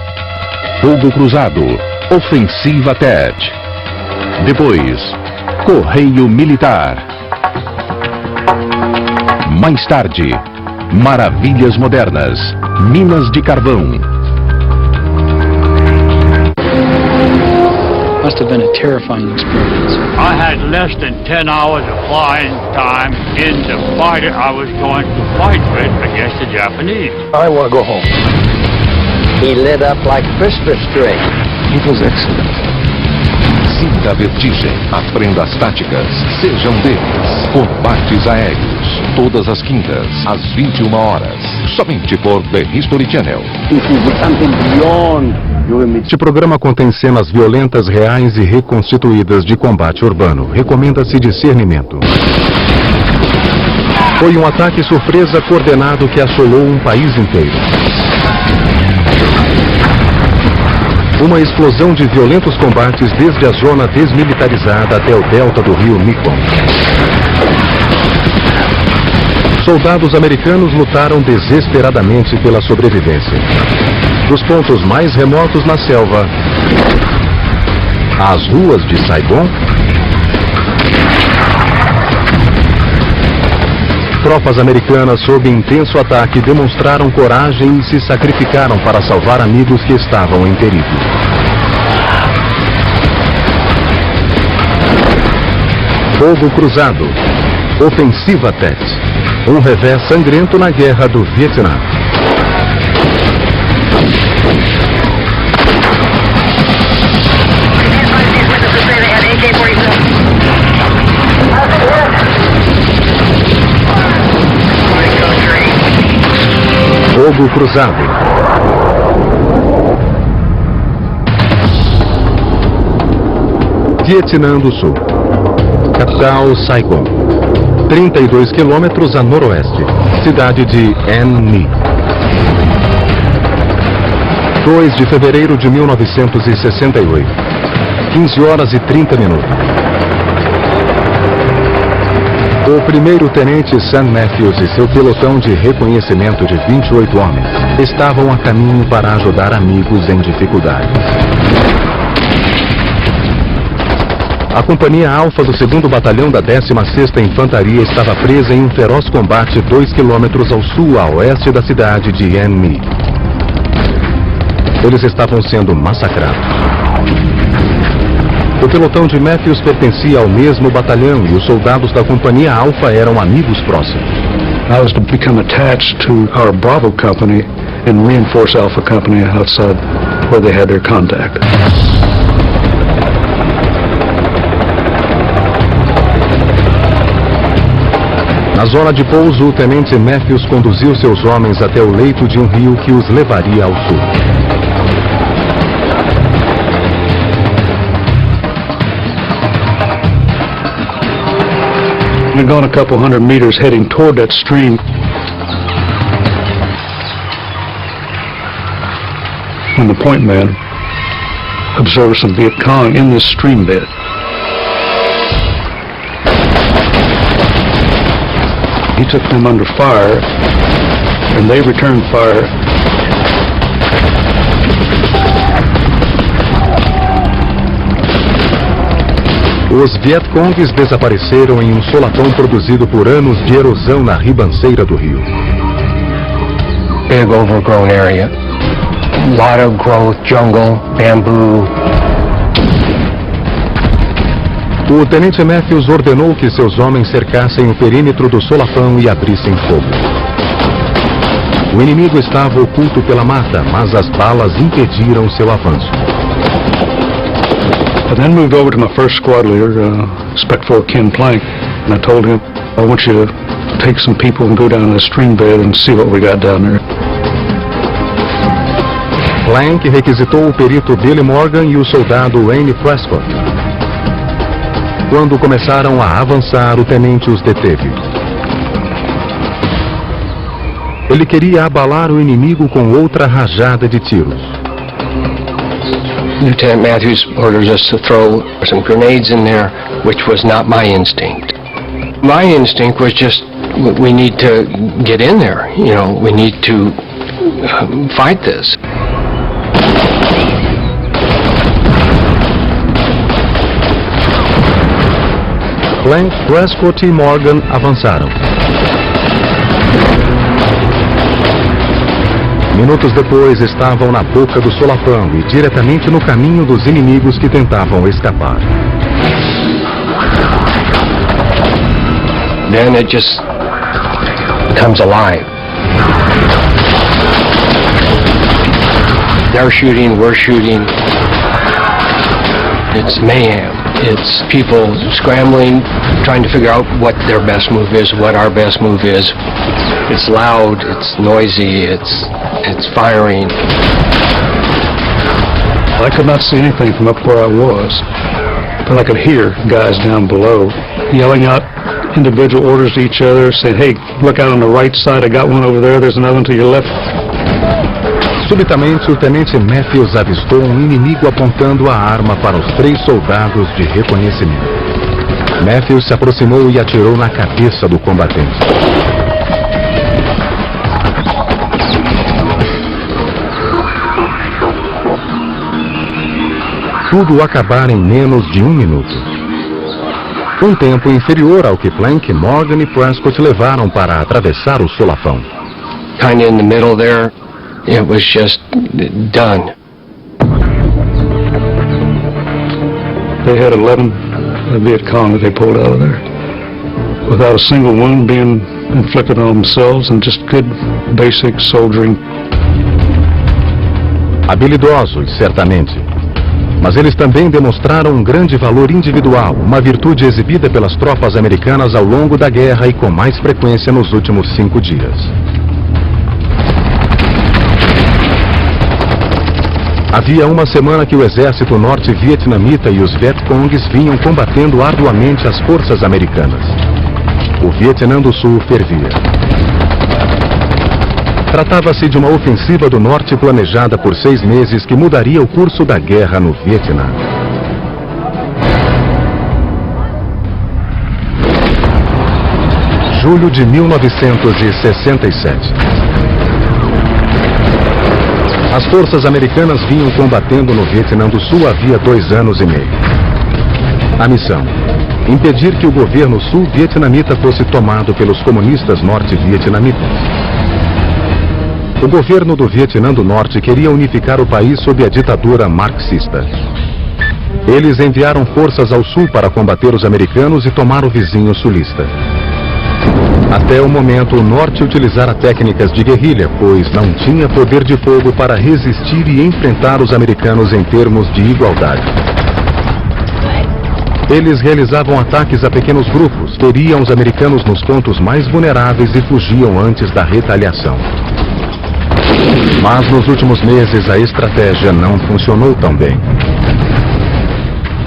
Fogo Cruzado, Ofensiva TED. Depois, Correio Militar. Mais tarde, Maravilhas Modernas, Minas de Carvão.
Must have been a terrifying experience.
I had less than 10 hours of flying time in the fighter I was going to fight with against the Japanese.
I want to go home.
He lit up like Christmas tree.
It was excellent. Sinta a vertigem, aprenda as táticas, sejam deles. Combates aéreos, todas as quintas, às 21 horas, somente por The History Channel.
This is something beyond your image.
Este programa contém cenas violentas, reais e reconstituídas de combate urbano. Recomenda-se discernimento. Foi um ataque surpresa coordenado que assolou um país inteiro. Uma explosão de violentos combates desde a zona desmilitarizada até o delta do rio Mekong. Soldados americanos lutaram desesperadamente pela sobrevivência. Dos pontos mais remotos na selva, às ruas de Saigon, tropas americanas sob intenso ataque demonstraram coragem e se sacrificaram para salvar amigos que estavam em perigo. Fogo Cruzado, Ofensiva TED, um revés sangrento na Guerra do Vietnã. Fogo Cruzado. Vietnã do Sul. Capital Saigon. 32 quilômetros a noroeste. Cidade de An Mi. 2 de fevereiro de 1968. 15 horas e 30 minutos. O primeiro-tenente Sam Matthews e seu pelotão de reconhecimento de 28 homens estavam a caminho para ajudar amigos em dificuldade. A Companhia Alfa do 2º Batalhão da 16ª Infantaria estava presa em um feroz combate 2 quilômetros ao sul a oeste da cidade de An Mi. Eles estavam sendo massacrados. O pelotão de Matthews pertencia ao mesmo batalhão e os soldados da Companhia Alfa eram amigos próximos.
I was to become attached to our Bravo Company and reinforce Alpha Company outside where they had their contact.
Na zona de pouso, o tenente Matthews conduziu seus homens até o leito de um rio que os levaria ao sul.
We'd gone a couple hundred meters heading toward that stream when the point man observed some Viet Cong in this stream bed. He took them under fire and they returned fire.
Os Vietcongues desapareceram em um solapão produzido por anos de erosão na ribanceira do rio.
Big overgrown area. Lot of growth, jungle, bamboo.
O tenente Matthews ordenou que seus homens cercassem o perímetro do solapão e abrissem fogo. O inimigo estava oculto pela mata, mas as balas impediram seu avanço.
I then moved over to my first squad leader, Spec 4 Ken Plank, and I told him, I want you to take some people and go down to the stream bed and see what we got down there.
Plank requisitou o perito Billy Morgan e o soldado Wayne Prescott. Quando começaram a avançar, o tenente os deteve. Ele queria abalar o inimigo com outra rajada de tiros.
Lieutenant Matthews orders us to throw some grenades in there, which was not my instinct. My instinct was just, we need to get in there, you know, we need to fight this.
Plank, Prescott e Morgan avançaram. Minutos depois estavam na boca do solapão e diretamente no caminho dos inimigos que tentavam escapar.
Then it just becomes alive. They're shooting, we're shooting. It's mayhem. It's people scrambling, trying to figure out what their best move is, what our best move is. It's loud, it's noisy, it's firing.
I could not see anything from up where I was, but I could hear guys down below yelling out individual orders to each other, saying, hey, look out on the right side, I got one over there, there's another one to your left.
Subitamente, o tenente Matthews avistou um inimigo apontando a arma para os 3 soldados de reconhecimento. Matthews se aproximou e atirou na cabeça do combatente. Tudo acabar em menos de 1 minuto. Um tempo inferior ao que Plank, Morgan e Prescott levaram para atravessar o solapão.
Kind of in the middle there, it was just done.
They had 11 Viet Cong that they pulled out of there, without a single wound being inflicted on themselves, and just good basic soldiering.
Habilidosos, certamente. Mas eles também demonstraram um grande valor individual, uma virtude exibida pelas tropas americanas ao longo da guerra e com mais frequência nos últimos 5 dias. Havia uma semana que o exército norte-vietnamita e os Vietcongs vinham combatendo arduamente as forças americanas. O Vietnã do Sul fervia. Tratava-se de uma ofensiva do norte planejada por 6 meses que mudaria o curso da guerra no Vietnã. Julho de 1967. As forças americanas vinham combatendo no Vietnã do Sul havia 2 anos e meio. A missão: impedir que o governo sul-vietnamita fosse tomado pelos comunistas norte-vietnamitas. O governo do Vietnã do Norte queria unificar o país sob a ditadura marxista. Eles enviaram forças ao sul para combater os americanos e tomar o vizinho sulista. Até o momento, o norte utilizara técnicas de guerrilha, pois não tinha poder de fogo para resistir e enfrentar os americanos em termos de igualdade. Eles realizavam ataques a pequenos grupos, feriam os americanos nos pontos mais vulneráveis e fugiam antes da retaliação. Mas nos últimos meses a estratégia não funcionou tão bem.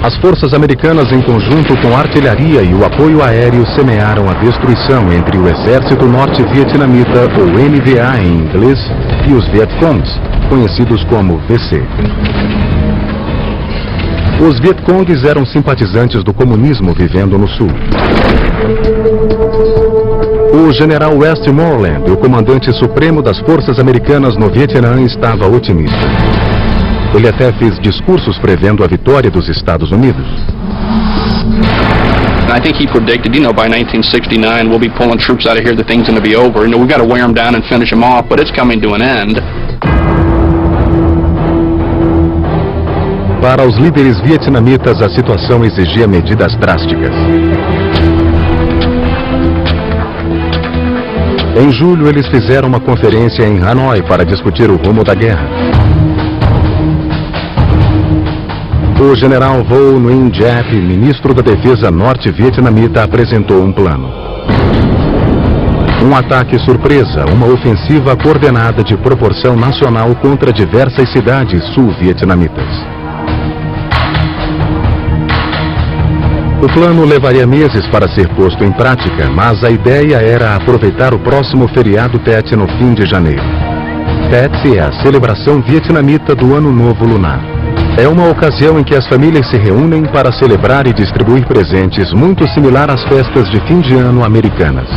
As forças americanas, em conjunto com a artilharia e o apoio aéreo, semearam a destruição entre o exército norte-vietnamita, ou NVA em inglês, e os Vietcongs, conhecidos como VC. Os Vietcongs eram simpatizantes do comunismo vivendo no sul. O general Westmoreland, o comandante supremo das forças americanas no Vietnã, estava otimista. Ele até fez discursos prevendo a vitória dos Estados Unidos.
I think he predicted, by 1969 we'll be pulling troops out of here, the thing's going to be over. We've got to wear them down and finish them off, but it's coming to an end.
Para os líderes vietnamitas, a situação exigia medidas drásticas. Em julho, eles fizeram uma conferência em Hanoi para discutir o rumo da guerra. O general Vo Nguyen Giap, ministro da Defesa norte-vietnamita, apresentou um plano. Um ataque surpresa, uma ofensiva coordenada de proporção nacional contra diversas cidades sul-vietnamitas. O plano levaria meses para ser posto em prática, mas a ideia era aproveitar o próximo feriado Tet no fim de janeiro. Tet é a celebração vietnamita do Ano Novo Lunar. É uma ocasião em que as famílias se reúnem para celebrar e distribuir presentes, muito similar às festas de fim de ano americanas.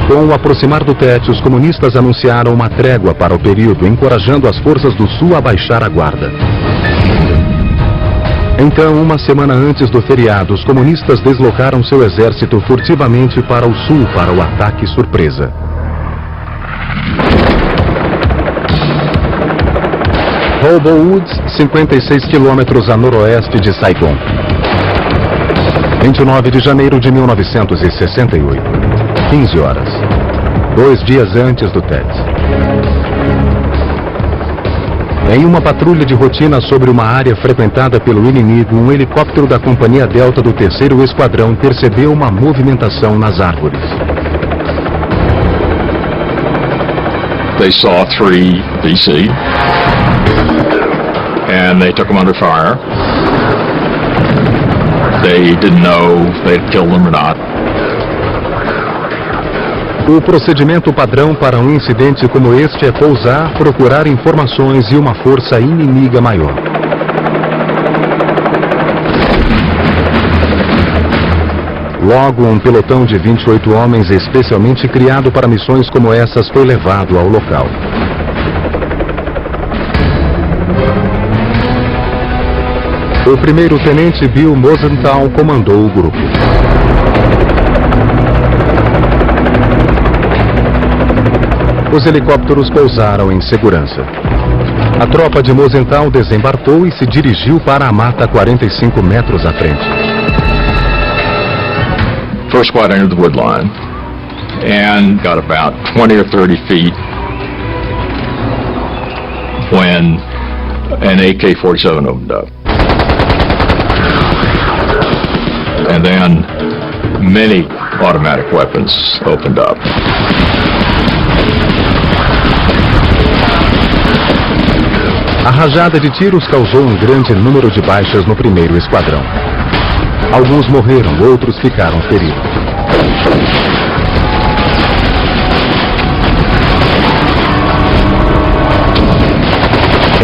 Com o aproximar do Tet, os comunistas anunciaram uma trégua para o período, encorajando as forças do Sul a baixar a guarda. Então, uma semana antes do feriado, os comunistas deslocaram seu exército furtivamente para o sul para o ataque surpresa. Hobo Woods, 56 quilômetros a noroeste de Saigon. 29 de janeiro de 1968. 15 horas. 2 dias antes do Tet. Em uma patrulha de rotina sobre uma área frequentada pelo inimigo, um helicóptero da Companhia Delta do 3º Esquadrão percebeu uma movimentação nas árvores.
They saw 3 BC, and they took them under fire. They didn't know if they'd killed them or not.
O procedimento padrão para um incidente como este é pousar, procurar informações e uma força inimiga maior. Logo, um pelotão de 28 homens especialmente criado para missões como essas foi levado ao local. O primeiro-tenente Bill Mosenthal comandou o grupo. Os helicópteros pousaram em segurança. A tropa de Mosenthal desembarcou e se dirigiu para a mata 45 metros à frente.
First squad entered the wood line and got about 20 or 30 feet when an AK-47 opened up. And then many automatic weapons opened up.
A rajada de tiros causou um grande número de baixas no primeiro esquadrão. Alguns morreram, outros ficaram feridos.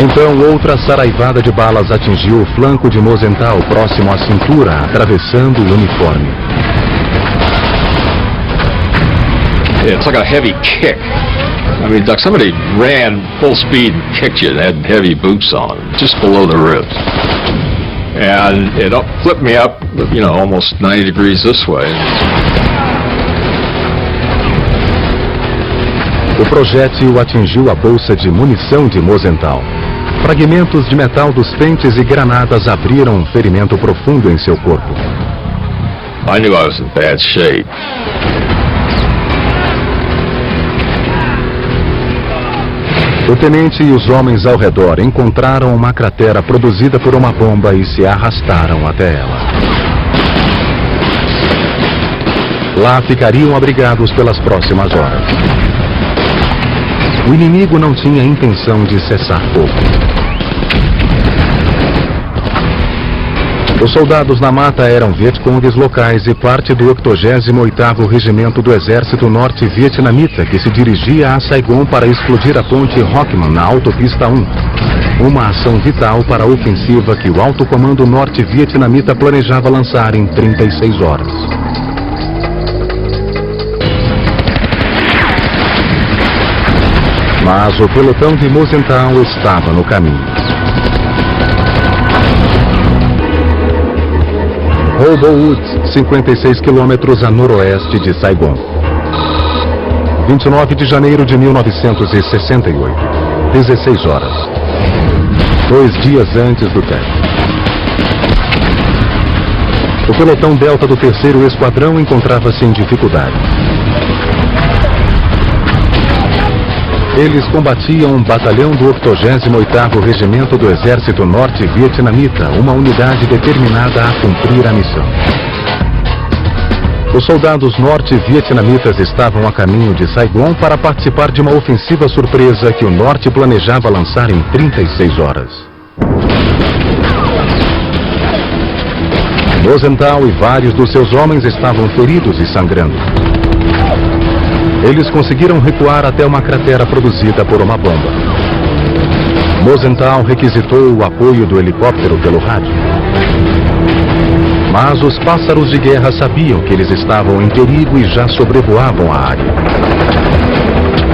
Então, outra saraivada de balas atingiu o flanco de Mosenthal, próximo à cintura, atravessando o uniforme.
It's like a heavy kick. I mean, like somebody ran full speed and kicked you and had heavy boots on, just below the ribs. And it flipped me up, you know, almost 90 degrees this way.
O projétil atingiu a bolsa de munição de Mosenthal. Fragmentos de metal dos pentes e granadas abriram um ferimento profundo em seu corpo.
I knew I was in bad shape.
O tenente e os homens ao redor encontraram uma cratera produzida por uma bomba e se arrastaram até ela. Lá ficariam abrigados pelas próximas horas. O inimigo não tinha intenção de cessar fogo. Os soldados na mata eram Vietcongues locais e parte do 88º Regimento do Exército Norte-Vietnamita, que se dirigia a Saigon para explodir a ponte Rockman na Autopista 1. Uma ação vital para a ofensiva que o Alto Comando Norte-Vietnamita planejava lançar em 36 horas. Mas o pelotão de Mosenthal estava no caminho. Hobo Woods, 56 quilômetros a noroeste de Saigon. 29 de janeiro de 1968. 16 horas. 2 dias antes do Tet. O pelotão Delta do 3º Esquadrão encontrava-se em dificuldade. Eles combatiam um batalhão do 88º Regimento do Exército Norte-Vietnamita, uma unidade determinada a cumprir a missão. Os soldados norte-vietnamitas estavam a caminho de Saigon para participar de uma ofensiva surpresa que o norte planejava lançar em 36 horas. Rosenthal e vários dos seus homens estavam feridos e sangrando. Eles conseguiram recuar até uma cratera produzida por uma bomba. Rosenthal requisitou o apoio do helicóptero pelo rádio. Mas os pássaros de guerra sabiam que eles estavam em perigo e já sobrevoavam a área.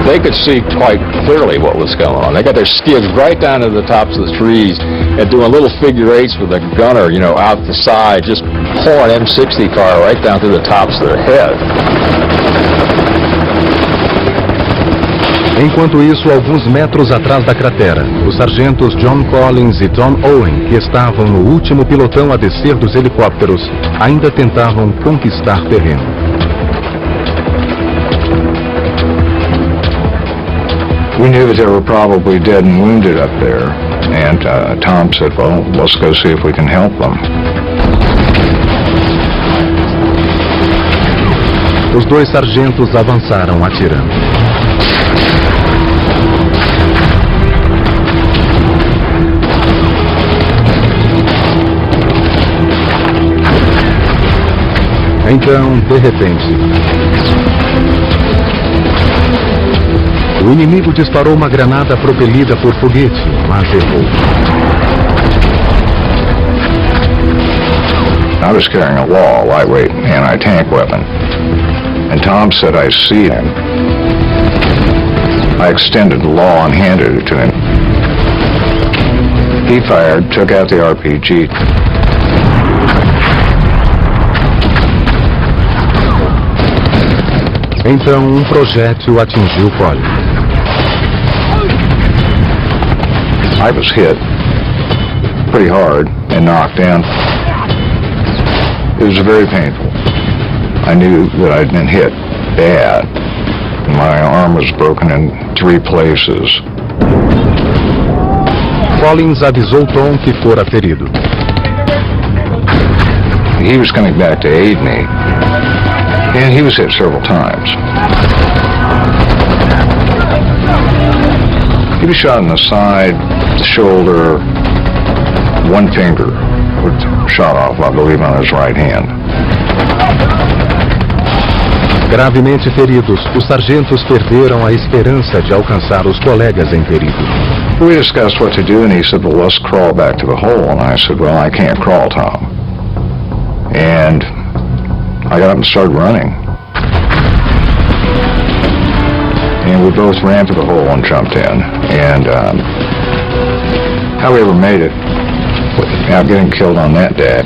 They could see quite clearly what was going on. They got their skids right down to the tops of the trees and doing little figure eights with a gunner, out the side, just pouring M60 fire right down through the tops of their head.
Enquanto isso, alguns metros atrás da cratera, os sargentos John Collins e Tom Owen, que estavam no último pilotão a descer dos helicópteros, ainda tentavam conquistar terreno.
We knew that they were probably dead and wounded up there, and Tom said, well, let's go see if we can help them.
Os dois sargentos avançaram atirando. Então, de repente, o inimigo disparou uma granada propelida por foguete, mas errou.
I was carrying a LAW, lightweight anti-tank weapon, and Tom said, I see him. I extended the LAW and handed it to him. He fired, took out the RPG.
Então, projétil atingiu Collins.
I was hit pretty hard and knocked down. It was very painful. I knew that I'd been hit bad. My arm was broken in 3 places.
Collins avisou Tom que fora ferido.
He was coming back to aid me, and he was hit several times. He was shot in the side, the shoulder, 1 finger was shot off, I believe, on his right hand.
Gravemente feridos, os sargentos perderam a esperança de alcançar os colegas em perigo.
We discussed what to do, and he said, well, let's crawl back to the hole. And I said, well, I can't crawl, Tom. And I got up and started running. And we both ran for the hole and jumped in. And how we ever made it without getting killed on that day,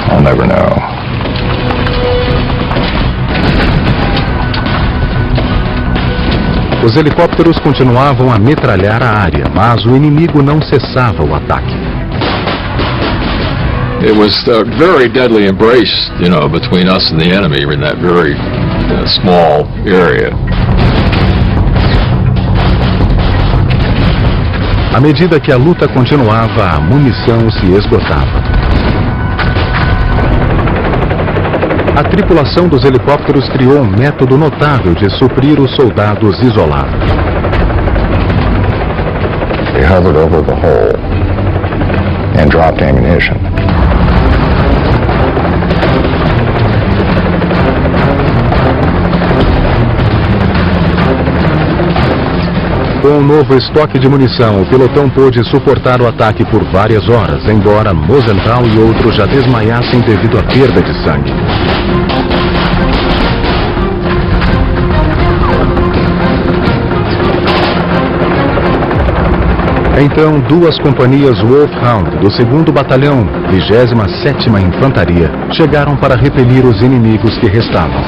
I'll never know.
Os helicópteros continuavam a metralhar a área, mas o inimigo não cessava o ataque.
It was a very deadly embrace, between us and the enemy in that very small area.
À medida que a luta continuava, a munição se esgotava. A tripulação dos helicópteros criou um método notável de suprir os soldados isolados.
They hovered over the hole and dropped ammunition.
Com um novo estoque de munição, o pelotão pôde suportar o ataque por várias horas, embora Rosenthal e outros já desmaiassem devido à perda de sangue. Então, 2 companhias Wolfhound do 2º Batalhão, 27ª Infantaria, chegaram para repelir os inimigos que restavam.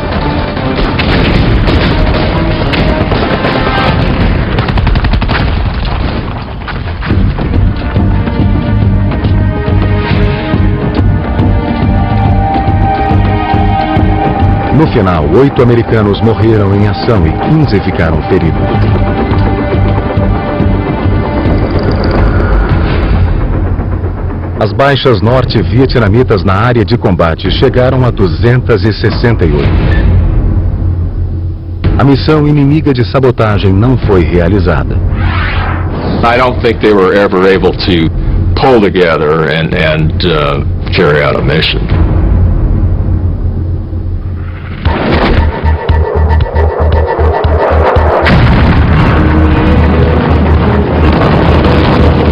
No final, 8 americanos morreram em ação e 15 ficaram feridos. As baixas norte-vietnamitas na área de combate chegaram a 268. A missão inimiga de sabotagem não foi realizada.
I don't think they were ever able to pull together and carry out a mission.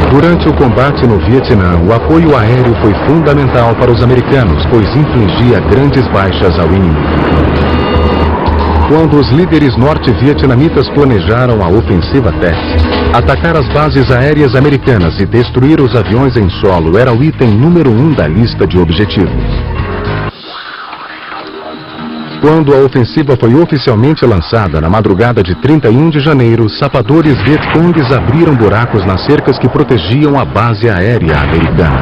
Durante o combate no Vietnã, o apoio aéreo foi fundamental para os americanos, pois infligia grandes baixas ao inimigo. Quando os líderes norte-vietnamitas planejaram a ofensiva Tet, atacar as bases aéreas americanas e destruir os aviões em solo era o item número 1 da lista de objetivos. Quando a ofensiva foi oficialmente lançada na madrugada de 31 de janeiro, sapadores Vietcongues abriram buracos nas cercas que protegiam a base aérea americana.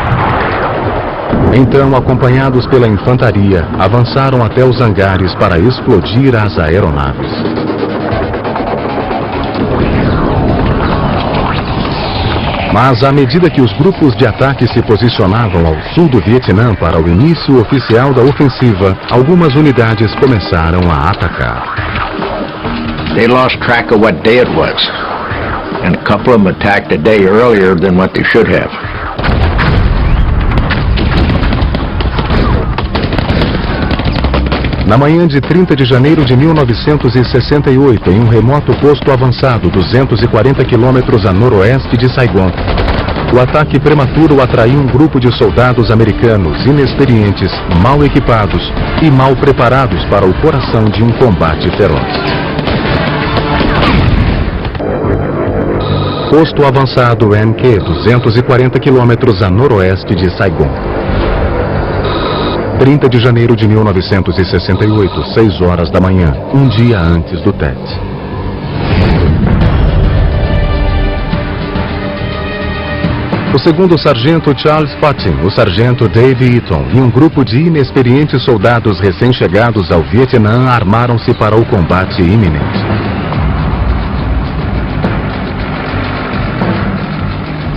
Então, acompanhados pela infantaria, avançaram até os hangares para explodir as aeronaves. Mas, à medida que os grupos de ataque se posicionavam ao sul do Vietnã para o início oficial da ofensiva, algumas unidades começaram a atacar.
They lost track of what day it was, and a couple of them attacked a day earlier than what they should have.
Na manhã de 30 de janeiro de 1968, em um remoto posto avançado 240 quilômetros a noroeste de Saigon, o ataque prematuro atraiu um grupo de soldados americanos inexperientes, mal equipados e mal preparados para o coração de um combate feroz. Posto avançado NQ, 240 quilômetros a noroeste de Saigon. 30 de janeiro de 1968, 6 horas da manhã, um dia antes do Tet. O segundo sargento Charles Patton, o sargento Dave Eaton e um grupo de inexperientes soldados recém-chegados ao Vietnã armaram-se para o combate iminente.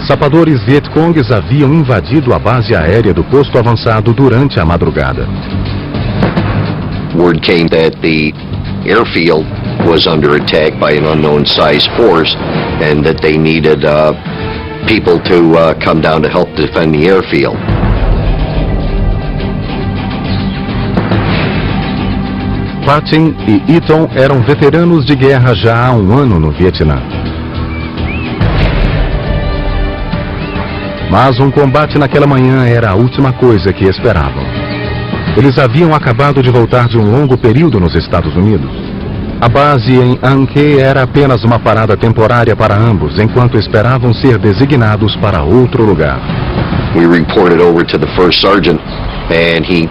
Sapadores Vietcongues haviam invadido a base aérea do posto avançado durante a madrugada.
Word came that the airfield was under attack by an unknown size force and that they needed people to come down to help defend the airfield.
Patton e Eaton eram veteranos de guerra já há um ano no Vietnã. Mas um combate naquela manhã era a última coisa que esperavam. Eles haviam acabado de voltar de um longo período nos Estados Unidos. A base em An Khe era apenas uma parada temporária para ambos, enquanto esperavam ser designados para outro lugar.
We reported over to the first sergeant, and he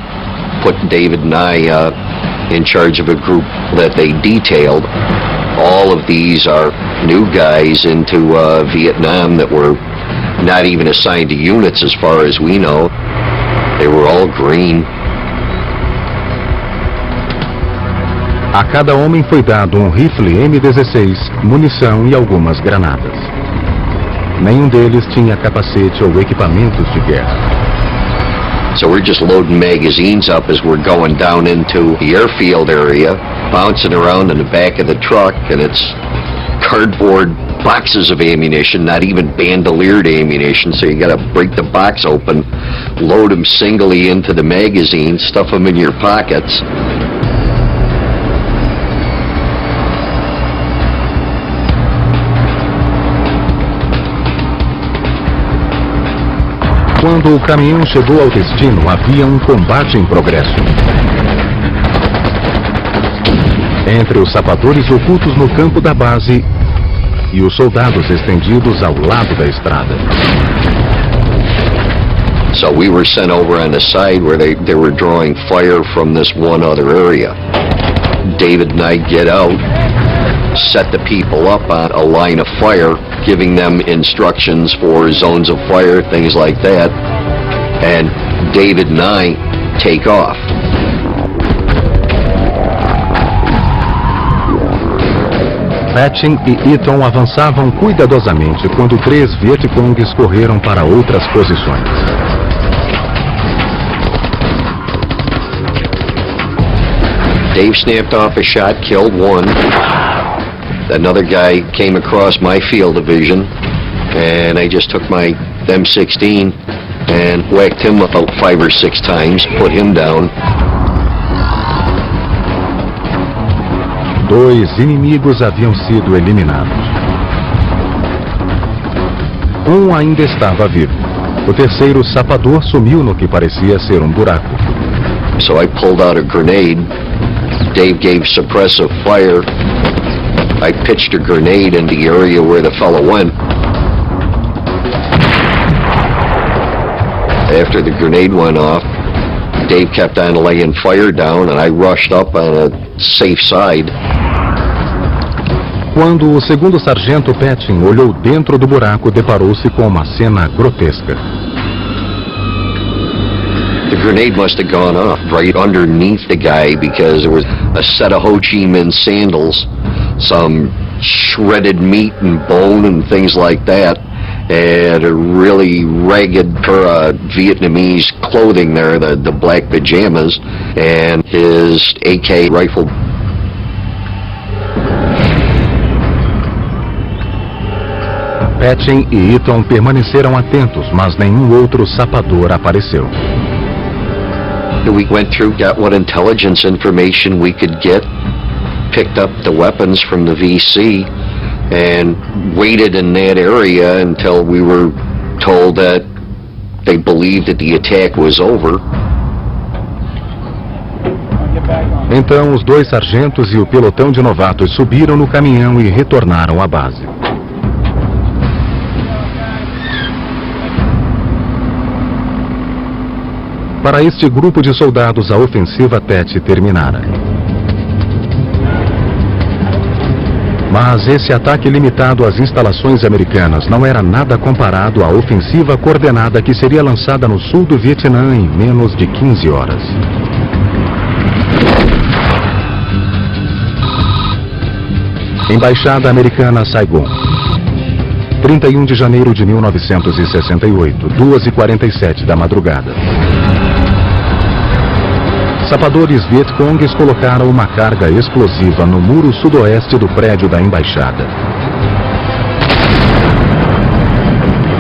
put David and I in charge of a group that they detailed. All of these are new guys into Vietnam that were not even assigned to units as far as we know. They were all green.
A cada homem foi dado um rifle M16, munição e algumas granadas. Nenhum deles tinha capacete ou equipamentos de guerra.
So we're just loading magazines up as we're going down into the airfield area, bouncing around in the back of the truck, and it's cardboard boxes of ammunition, not even bandoliered ammunition, so you gotta break the box open, load them singly into the magazine, stuff them in your pockets.
Quando o caminhão chegou ao destino, havia um combate em progresso. Entre os sapadores ocultos no campo da base e os soldados estendidos ao lado da estrada.
So we were sent over on the side where they were drawing fire from this one other area. David and I get out, set the people up on a line of fire, giving them instructions for zones of fire, things like that. And David and I take off.
Patton e Eaton avançavam cuidadosamente quando 3 Vietcongues correram para outras posições.
Dave snapped off a shot, killed one. Another guy came across my field of vision, and I just took my M16 and whacked him about 5 or 6 times, put him down.
2 inimigos haviam sido eliminados. Um ainda estava vivo. O terceiro sapador sumiu no que parecia ser um buraco.
So I pulled out a grenade. Dave gave suppressive fire. I pitched a grenade in the area where the fellow went. After the grenade went off, Dave kept on laying fire down and I rushed up on a safe side.
Quando o segundo sargento Petting olhou dentro do buraco, deparou-se com uma cena grotesca.
The grenade must have gone off right underneath the guy because there was a set of Ho Chi Minh sandals, some shredded meat and bone and things like that, and a really ragged pair of Vietnamese clothing there, the black pajamas, and his AK rifle.
Petting e Eaton permaneceram atentos, mas nenhum outro sapador apareceu.
We went through, got what intelligence information we could get, picked up the weapons from the VC, and waited in that area until we were told that they believed that the attack was over.
Então os 2 sargentos e o pelotão de novatos subiram no caminhão e retornaram à base. Para este grupo de soldados, a ofensiva Tet terminara. Mas esse ataque limitado às instalações americanas não era nada comparado à ofensiva coordenada que seria lançada no sul do Vietnã em menos de 15 horas. Embaixada Americana, Saigon. 31 de janeiro de 1968, 2h47 da madrugada. Sapadores Vietcongues colocaram uma carga explosiva no muro sudoeste do prédio da embaixada.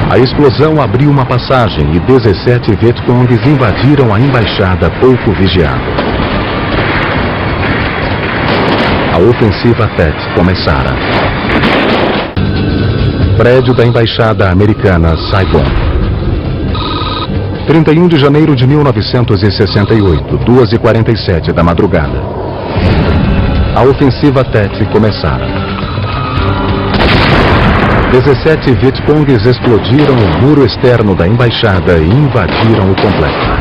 A explosão abriu uma passagem e 17 Vietcongues invadiram a embaixada pouco vigiada. A ofensiva Tet começara. Prédio da embaixada americana, Saigon. 31 de janeiro de 1968, 2h47 da madrugada. A ofensiva Tet começara. 17 Vietcongues explodiram o muro externo da embaixada e invadiram o complexo.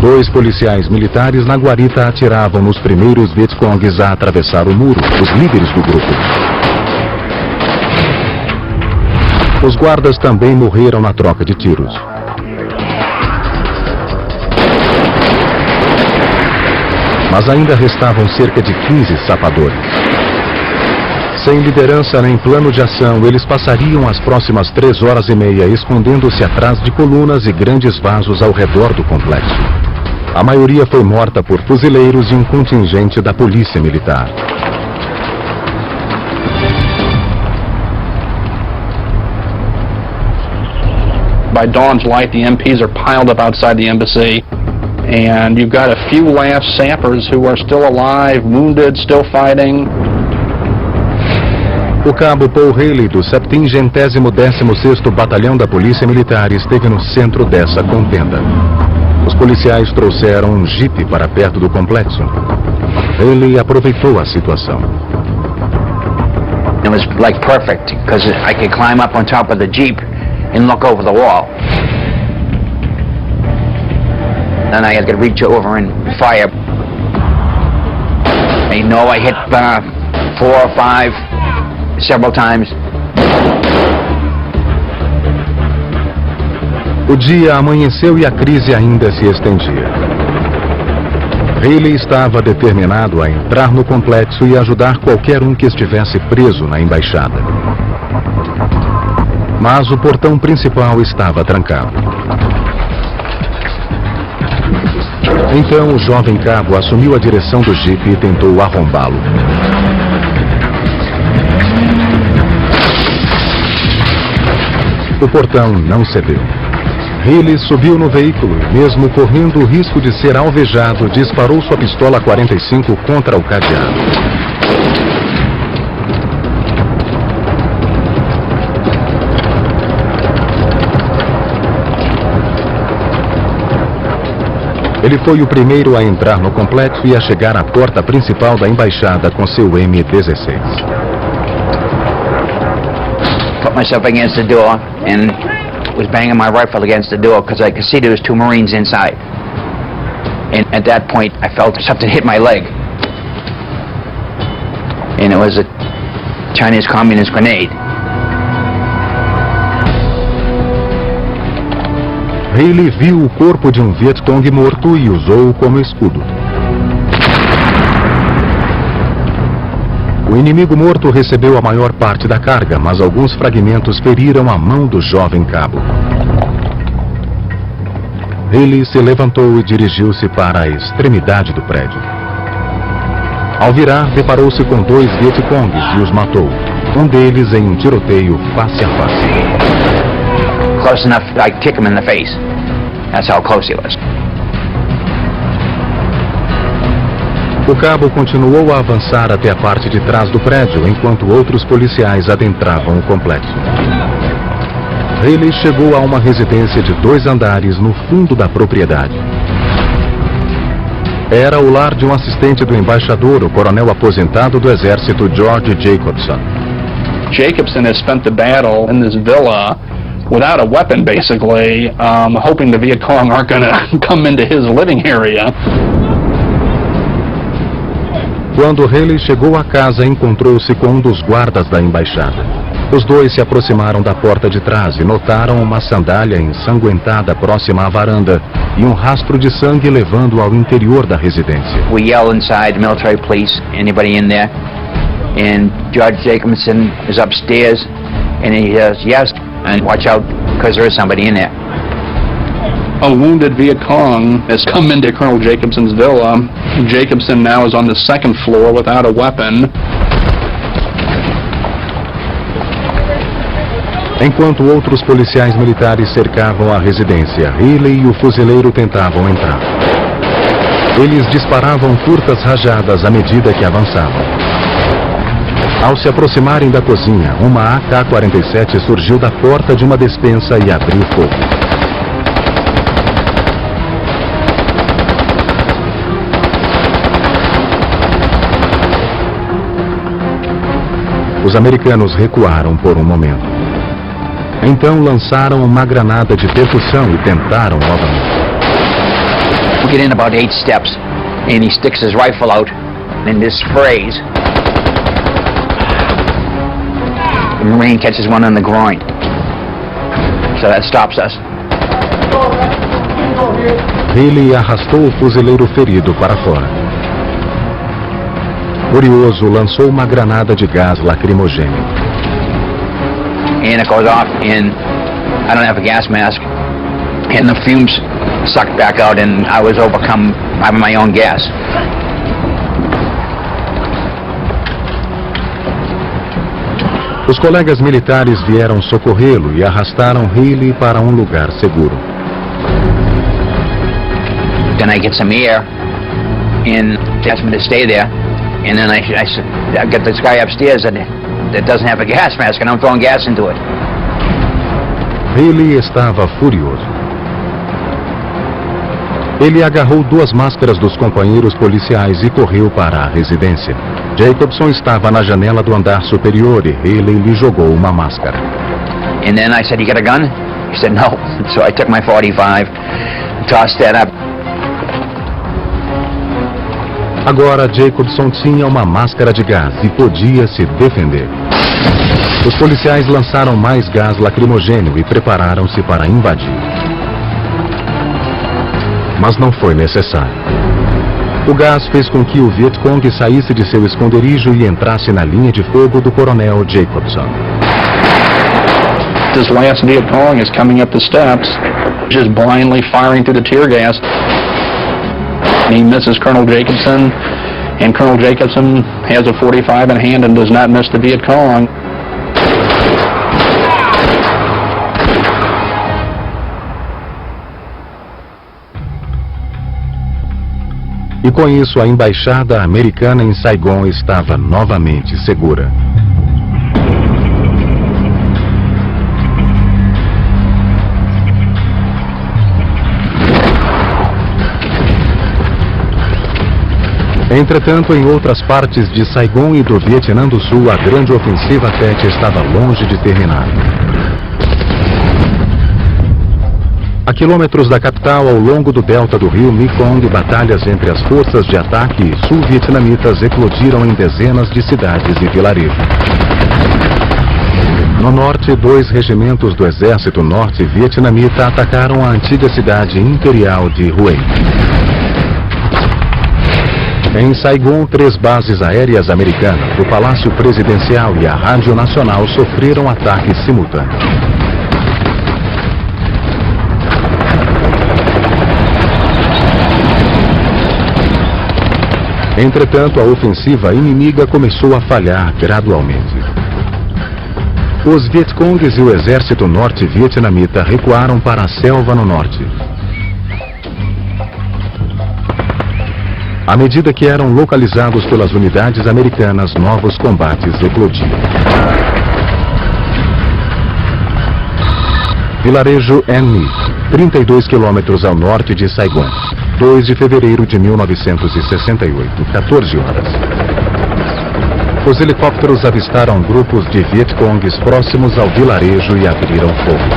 2 policiais militares na guarita atiravam nos primeiros Vietcongues a atravessar o muro, os líderes do grupo. Os guardas também morreram na troca de tiros. Mas ainda restavam cerca de 15 sapadores. Sem liderança nem plano de ação, eles passariam as próximas 3h30 escondendo-se atrás de colunas e grandes vasos ao redor do complexo. A maioria foi morta por fuzileiros e um contingente da polícia militar.
By dawn's light, the MPs are piled up outside the embassy, and you've got a few last sappers who are still alive, wounded, still fighting.
O cabo Paul Haley, do 716º Batalhão da Polícia Militar, esteve no centro dessa contenda. Os policiais trouxeram um jipe para perto do complexo. Haley aproveitou a situação.
It was like perfect, because I could climb up on top of the jeep and look over the wall. Then I could reach over and fire. I know I hit 4 or 5 several times.
O dia amanheceu e a crise ainda se estendia. Haley estava determinado a entrar no complexo e ajudar qualquer um que estivesse preso na embaixada. Mas o portão principal estava trancado. Então o jovem cabo assumiu a direção do jipe e tentou arrombá-lo. O portão não cedeu. Healy subiu no veículo e, mesmo correndo o risco de ser alvejado, disparou sua pistola 45 contra o cadeado. Ele foi o primeiro a entrar no complexo e a chegar à porta principal da embaixada com seu M16.
Put myself against the door and was banging my rifle against the door because I could see there was 2 Marines inside. And at that point, I felt something hit my leg. And it was a Chinese communist grenade.
Healy viu o corpo de um Viet Cong morto e usou-o como escudo. O inimigo morto recebeu a maior parte da carga, mas alguns fragmentos feriram a mão do jovem cabo. Healy se levantou e dirigiu-se para a extremidade do prédio. Ao virar, deparou-se com 2 Viet Congs e os matou, um deles em um tiroteio face a face.
Close enough that I could kick him in the face. That's how close he was.
O cabo continuou a avançar até a parte de trás do prédio, enquanto outros policiais adentravam o complexo. Healy chegou a uma residência de 2 andares no fundo da propriedade. Era o lar de um assistente do embaixador, o coronel aposentado do exército George Jacobson.
Jacobson has spent the battle in this villa without a weapon, basically, hoping the Viet Cong aren't going to come into his living area.
Quando Healy chegou à casa, encontrou-se com um dos guardas da embaixada. Os dois se aproximaram da porta de trás e notaram uma sandália ensanguentada próxima à varanda e um rastro de sangue levando ao interior da residência.
We yell inside, military police, anybody in there? And George Jacobson is upstairs, and he says, yes, and watch out, because there is somebody in there.
A wounded Viet Cong has come into Colonel Jacobson's villa. Jacobson now is on the 2nd floor without a weapon.
Enquanto outros policiais militares cercavam a residência, Healy e o fuzileiro tentavam entrar. Eles disparavam curtas rajadas à medida que avançavam. Ao se aproximarem da cozinha, uma AK-47 surgiu da porta de uma despensa e abriu fogo. Os americanos recuaram por um momento. Então lançaram uma granada de percussão e tentaram novamente.
We get in about 8 steps, and he sticks his rifle out in this phrase. The Marine catches one on the groin. So that stops us.
Healy arrastou o fuzileiro ferido para fora. Furioso, lançou uma granada de gás lacrimogêneo.
And it goes off, and I don't have a gas mask, and the fumes sucked back out, and I was overcome by my own gas.
Os colegas militares vieram socorrê-lo e arrastaram Healy para um lugar seguro.
Then I get some air, and they asked me to stay there. And then I get this guy upstairs that doesn't have a gas mask, and I'm throwing gas into it.
Healy estava furioso. Ele agarrou 2 máscaras dos companheiros policiais e correu para a residência. Jacobson estava na janela do andar superior e Healy lhe jogou uma máscara.
And then I said, "You got a gun?" He said, "No." So I took my .45, tossed that up.
Agora Jacobson tinha uma máscara de gás e podia se defender. Os policiais lançaram mais gás lacrimogêneo e prepararam-se para invadir. Mas não foi necessário. O gás fez com que o Viet Cong saísse de seu esconderijo e entrasse na linha de fogo do coronel Jacobson.
This last Viet Cong is coming up the steps, just blindly firing through the tear gas. and he misses Colonel Jacobson, and Colonel Jacobson has a .45 in hand and does not miss the Viet Cong.
E com isso, a embaixada americana em Saigon estava novamente segura. Entretanto, em outras partes de Saigon e do Vietnã do Sul, a grande ofensiva Tet estava longe de terminar. A quilômetros da capital, ao longo do delta do rio Mekong, batalhas entre as forças de ataque sul-vietnamitas eclodiram em dezenas de cidades e vilarejos. No norte, 2 regimentos do exército norte-vietnamita atacaram a antiga cidade imperial de Hue. Em Saigon, 3 bases aéreas americanas, o Palácio Presidencial e a Rádio Nacional sofreram ataques simultâneos. Entretanto, a ofensiva inimiga começou a falhar gradualmente. Os Vietcongues e o exército norte-vietnamita recuaram para a selva no norte. À medida que eram localizados pelas unidades americanas, novos combates eclodiam. Vilarejo An Mi, 32 quilômetros ao norte de Saigon. 2 de fevereiro de 1968, 14 horas. Os helicópteros avistaram grupos de Vietcongues próximos ao vilarejo e abriram fogo.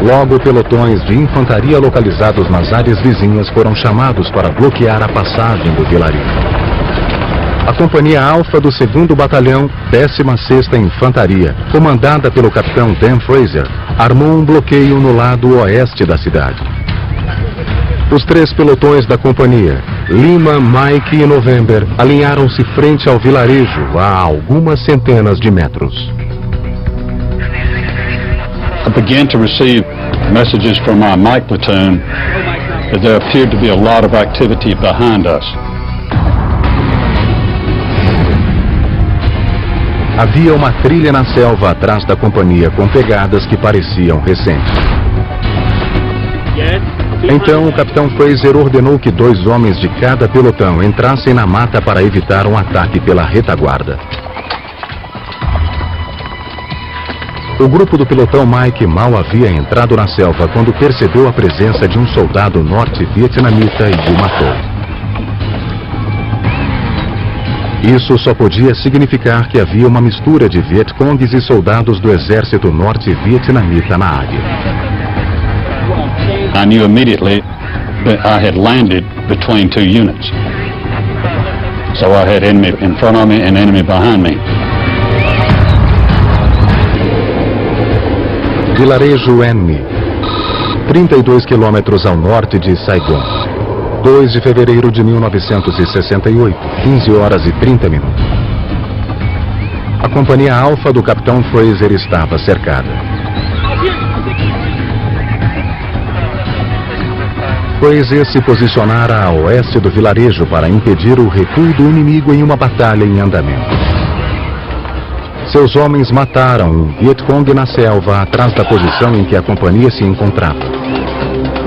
Logo, pelotões de infantaria localizados nas áreas vizinhas foram chamados para bloquear a passagem do vilarejo. A Companhia Alfa do 2º Batalhão, 16ª Infantaria, comandada pelo capitão Dan Fraser, armou um bloqueio no lado oeste da cidade. Os 3 pelotões da companhia, Lima, Mike e November, alinharam-se frente ao vilarejo a algumas centenas de metros.
I began to receive messages from my Mike platoon that there appeared to be a lot of activity behind us.
Havia uma trilha na selva atrás da companhia com pegadas que pareciam recentes. Então o capitão Fraser ordenou que 2 homens de cada pelotão entrassem na mata para evitar um ataque pela retaguarda. O grupo do pelotão Mike mal havia entrado na selva quando percebeu a presença de um soldado norte-vietnamita e o matou. Isso só podia significar que havia uma mistura de Vietcongues e soldados do exército norte-vietnamita na área.
I knew immediately that I had landed between 2 units. So I had enemy in front of me and enemy behind me.
Vilarejo An Mi, 32 quilômetros ao norte de Saigon. 2 de fevereiro de 1968, 15 horas e 30 minutos. A Companhia Alfa do capitão Fraser estava cercada. Fraser se posicionara a oeste do vilarejo para impedir o recuo do inimigo em uma batalha em andamento. Seus homens mataram um Vietcong na selva atrás da posição em que a companhia se encontrava.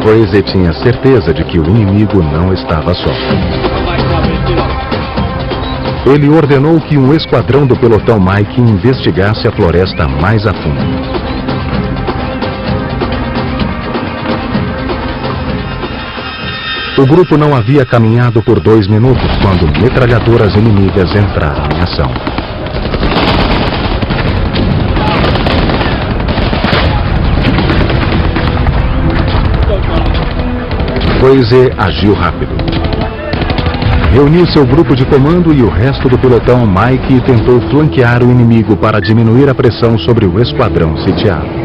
Fraser tinha certeza de que o inimigo não estava só. Ele ordenou que um esquadrão do pelotão Mike investigasse a floresta mais a fundo. O grupo não havia caminhado por 2 minutos quando metralhadoras inimigas entraram em ação. Fraser agiu rápido. Reuniu seu grupo de comando e o resto do pelotão Mike tentou flanquear o inimigo para diminuir a pressão sobre o esquadrão sitiado.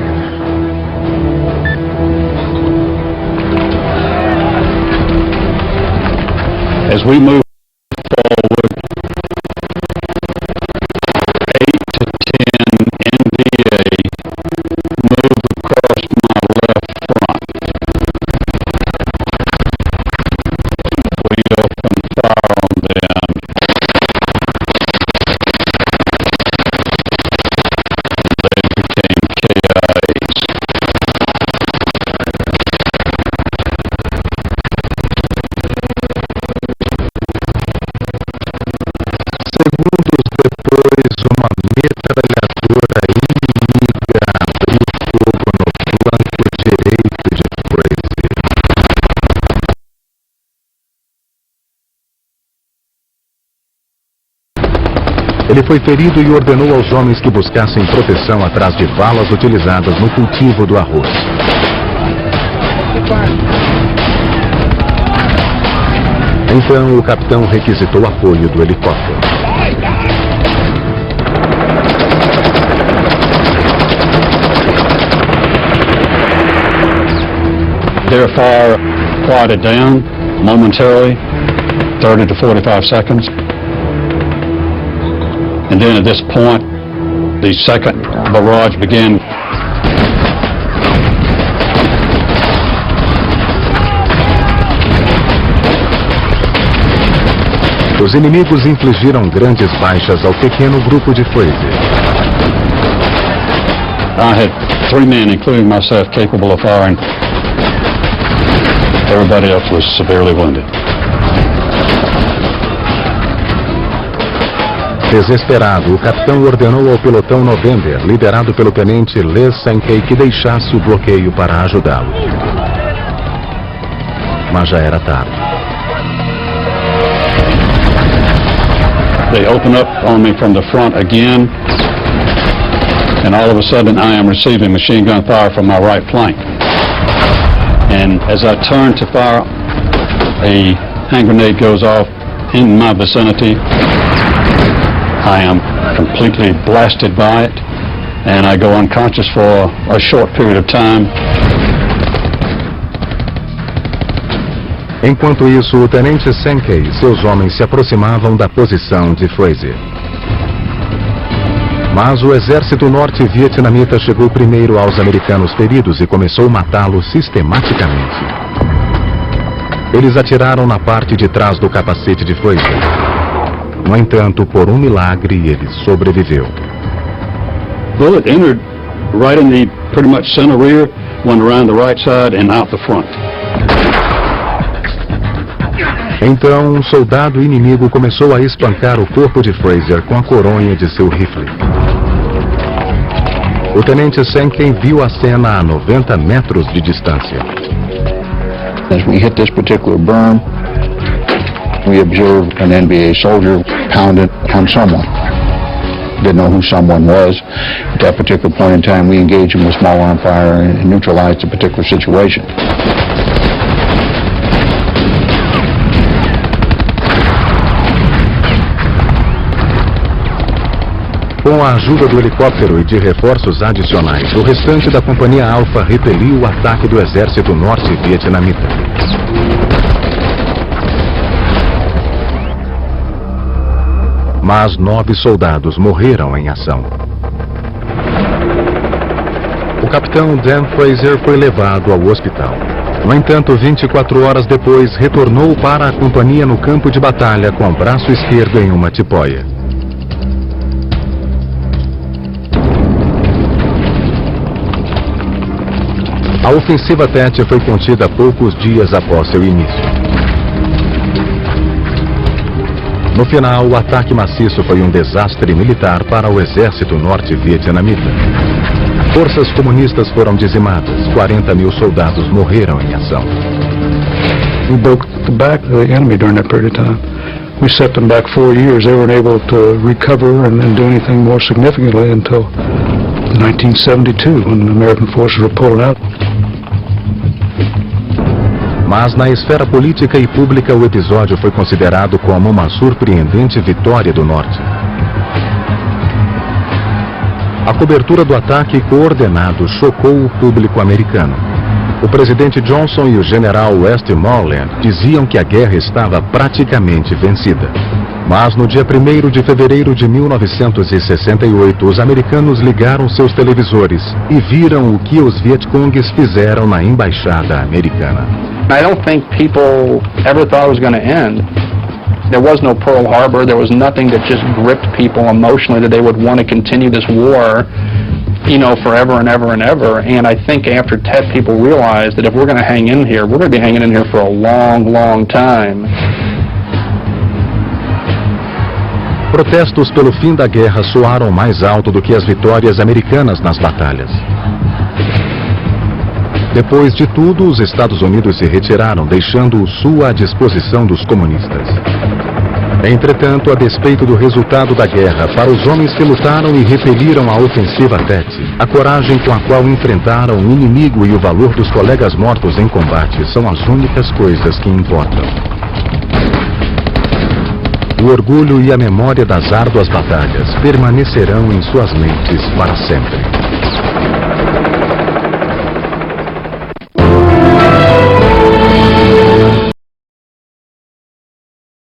As we move forward, 8 to 10 NVA move across my left front.
Segundos depois, uma metralhadora inimiga abriu fogo no flanco direito de Fraser. Ele foi ferido e ordenou aos homens que buscassem proteção atrás de valas utilizadas no cultivo do arroz. Então o capitão requisitou apoio do helicóptero.
Their fire quieted down momentarily, 30 to 45 seconds. And then at this point, the second barrage began.
Os inimigos infligiram grandes baixas ao pequeno grupo de Fraser.
I had 3 men, including myself, capable of firing. Everybody else was severely wounded.
Desesperado, o capitão ordenou ao pelotão November, liderado pelo tenente Les Sankey, que deixasse o bloqueio para ajudá-lo. Mas já era tarde.
They open up on me from the front again, and all of a sudden I am receiving machine gun fire from my right flank. And as I turn to fire, a hand grenade goes off in my vicinity. I am completely blasted by it, and I go unconscious for a short period of time.
Enquanto isso, o tenente Sankey e seus homens se aproximavam da posição de Fraser. Mas o exército norte-vietnamita chegou primeiro aos americanos feridos e começou a matá-los sistematicamente. Eles atiraram na parte de trás do capacete de Fraser. No entanto, por um milagre, ele sobreviveu.
Bullet entered right in the pretty much center rear, went around the right side and out the front.
Então, um soldado inimigo começou a espancar o corpo de Fraser com a coronha de seu rifle. O tenente Sankey viu a cena a 90 metros de distância.
As we hit this particular berm, we observed an NBA soldier pounded on someone. Didn't know who someone was. At that particular point in time, we engaged him with small arm fire and neutralized the particular situation.
Com a ajuda do helicóptero e de reforços adicionais, o restante da Companhia Alfa repeliu o ataque do exército norte-vietnamita. Mas 9 soldados morreram em ação. O capitão Dan Fraser foi levado ao hospital. No entanto, 24 horas depois, retornou para a companhia no campo de batalha com o braço esquerdo em uma tipóia. A ofensiva Tet foi contida poucos dias após seu início. No final, o ataque maciço foi um desastre militar para o exército norte-vietnamita. Forças comunistas foram dizimadas, 40 mil soldados morreram em ação.
We broke the back of the enemy during that period of time. We set them back 4 years. They weren't able to recover and do anything more significantly until 1972, when the American forces were pulled out.
Mas na esfera política e pública, o episódio foi considerado como uma surpreendente vitória do Norte. A cobertura do ataque coordenado chocou o público americano. O presidente Johnson e o general Westmoreland diziam que a guerra estava praticamente vencida. Mas no dia 1º de fevereiro de 1968, os americanos ligaram seus televisores e viram o que os Vietcongues fizeram na embaixada americana.
I don't think people ever thought it was going to end. There was no Pearl Harbor. There was nothing that just gripped people emotionally that they would want to continue this war. forever and ever and ever. And I think after Tet, people realized that if we're going to hang in here, we're going to be hanging in here for a long, long time.
Protestos pelo fim da guerra soaram mais alto do que as vitórias americanas nas batalhas. Depois de tudo, os Estados Unidos se retiraram, deixando o Sul à disposição dos comunistas. Entretanto, a despeito do resultado da guerra, para os homens que lutaram e repeliram a ofensiva Tet, a coragem com a qual enfrentaram o inimigo e o valor dos colegas mortos em combate são as únicas coisas que importam. O orgulho e a memória das árduas batalhas permanecerão em suas mentes para sempre.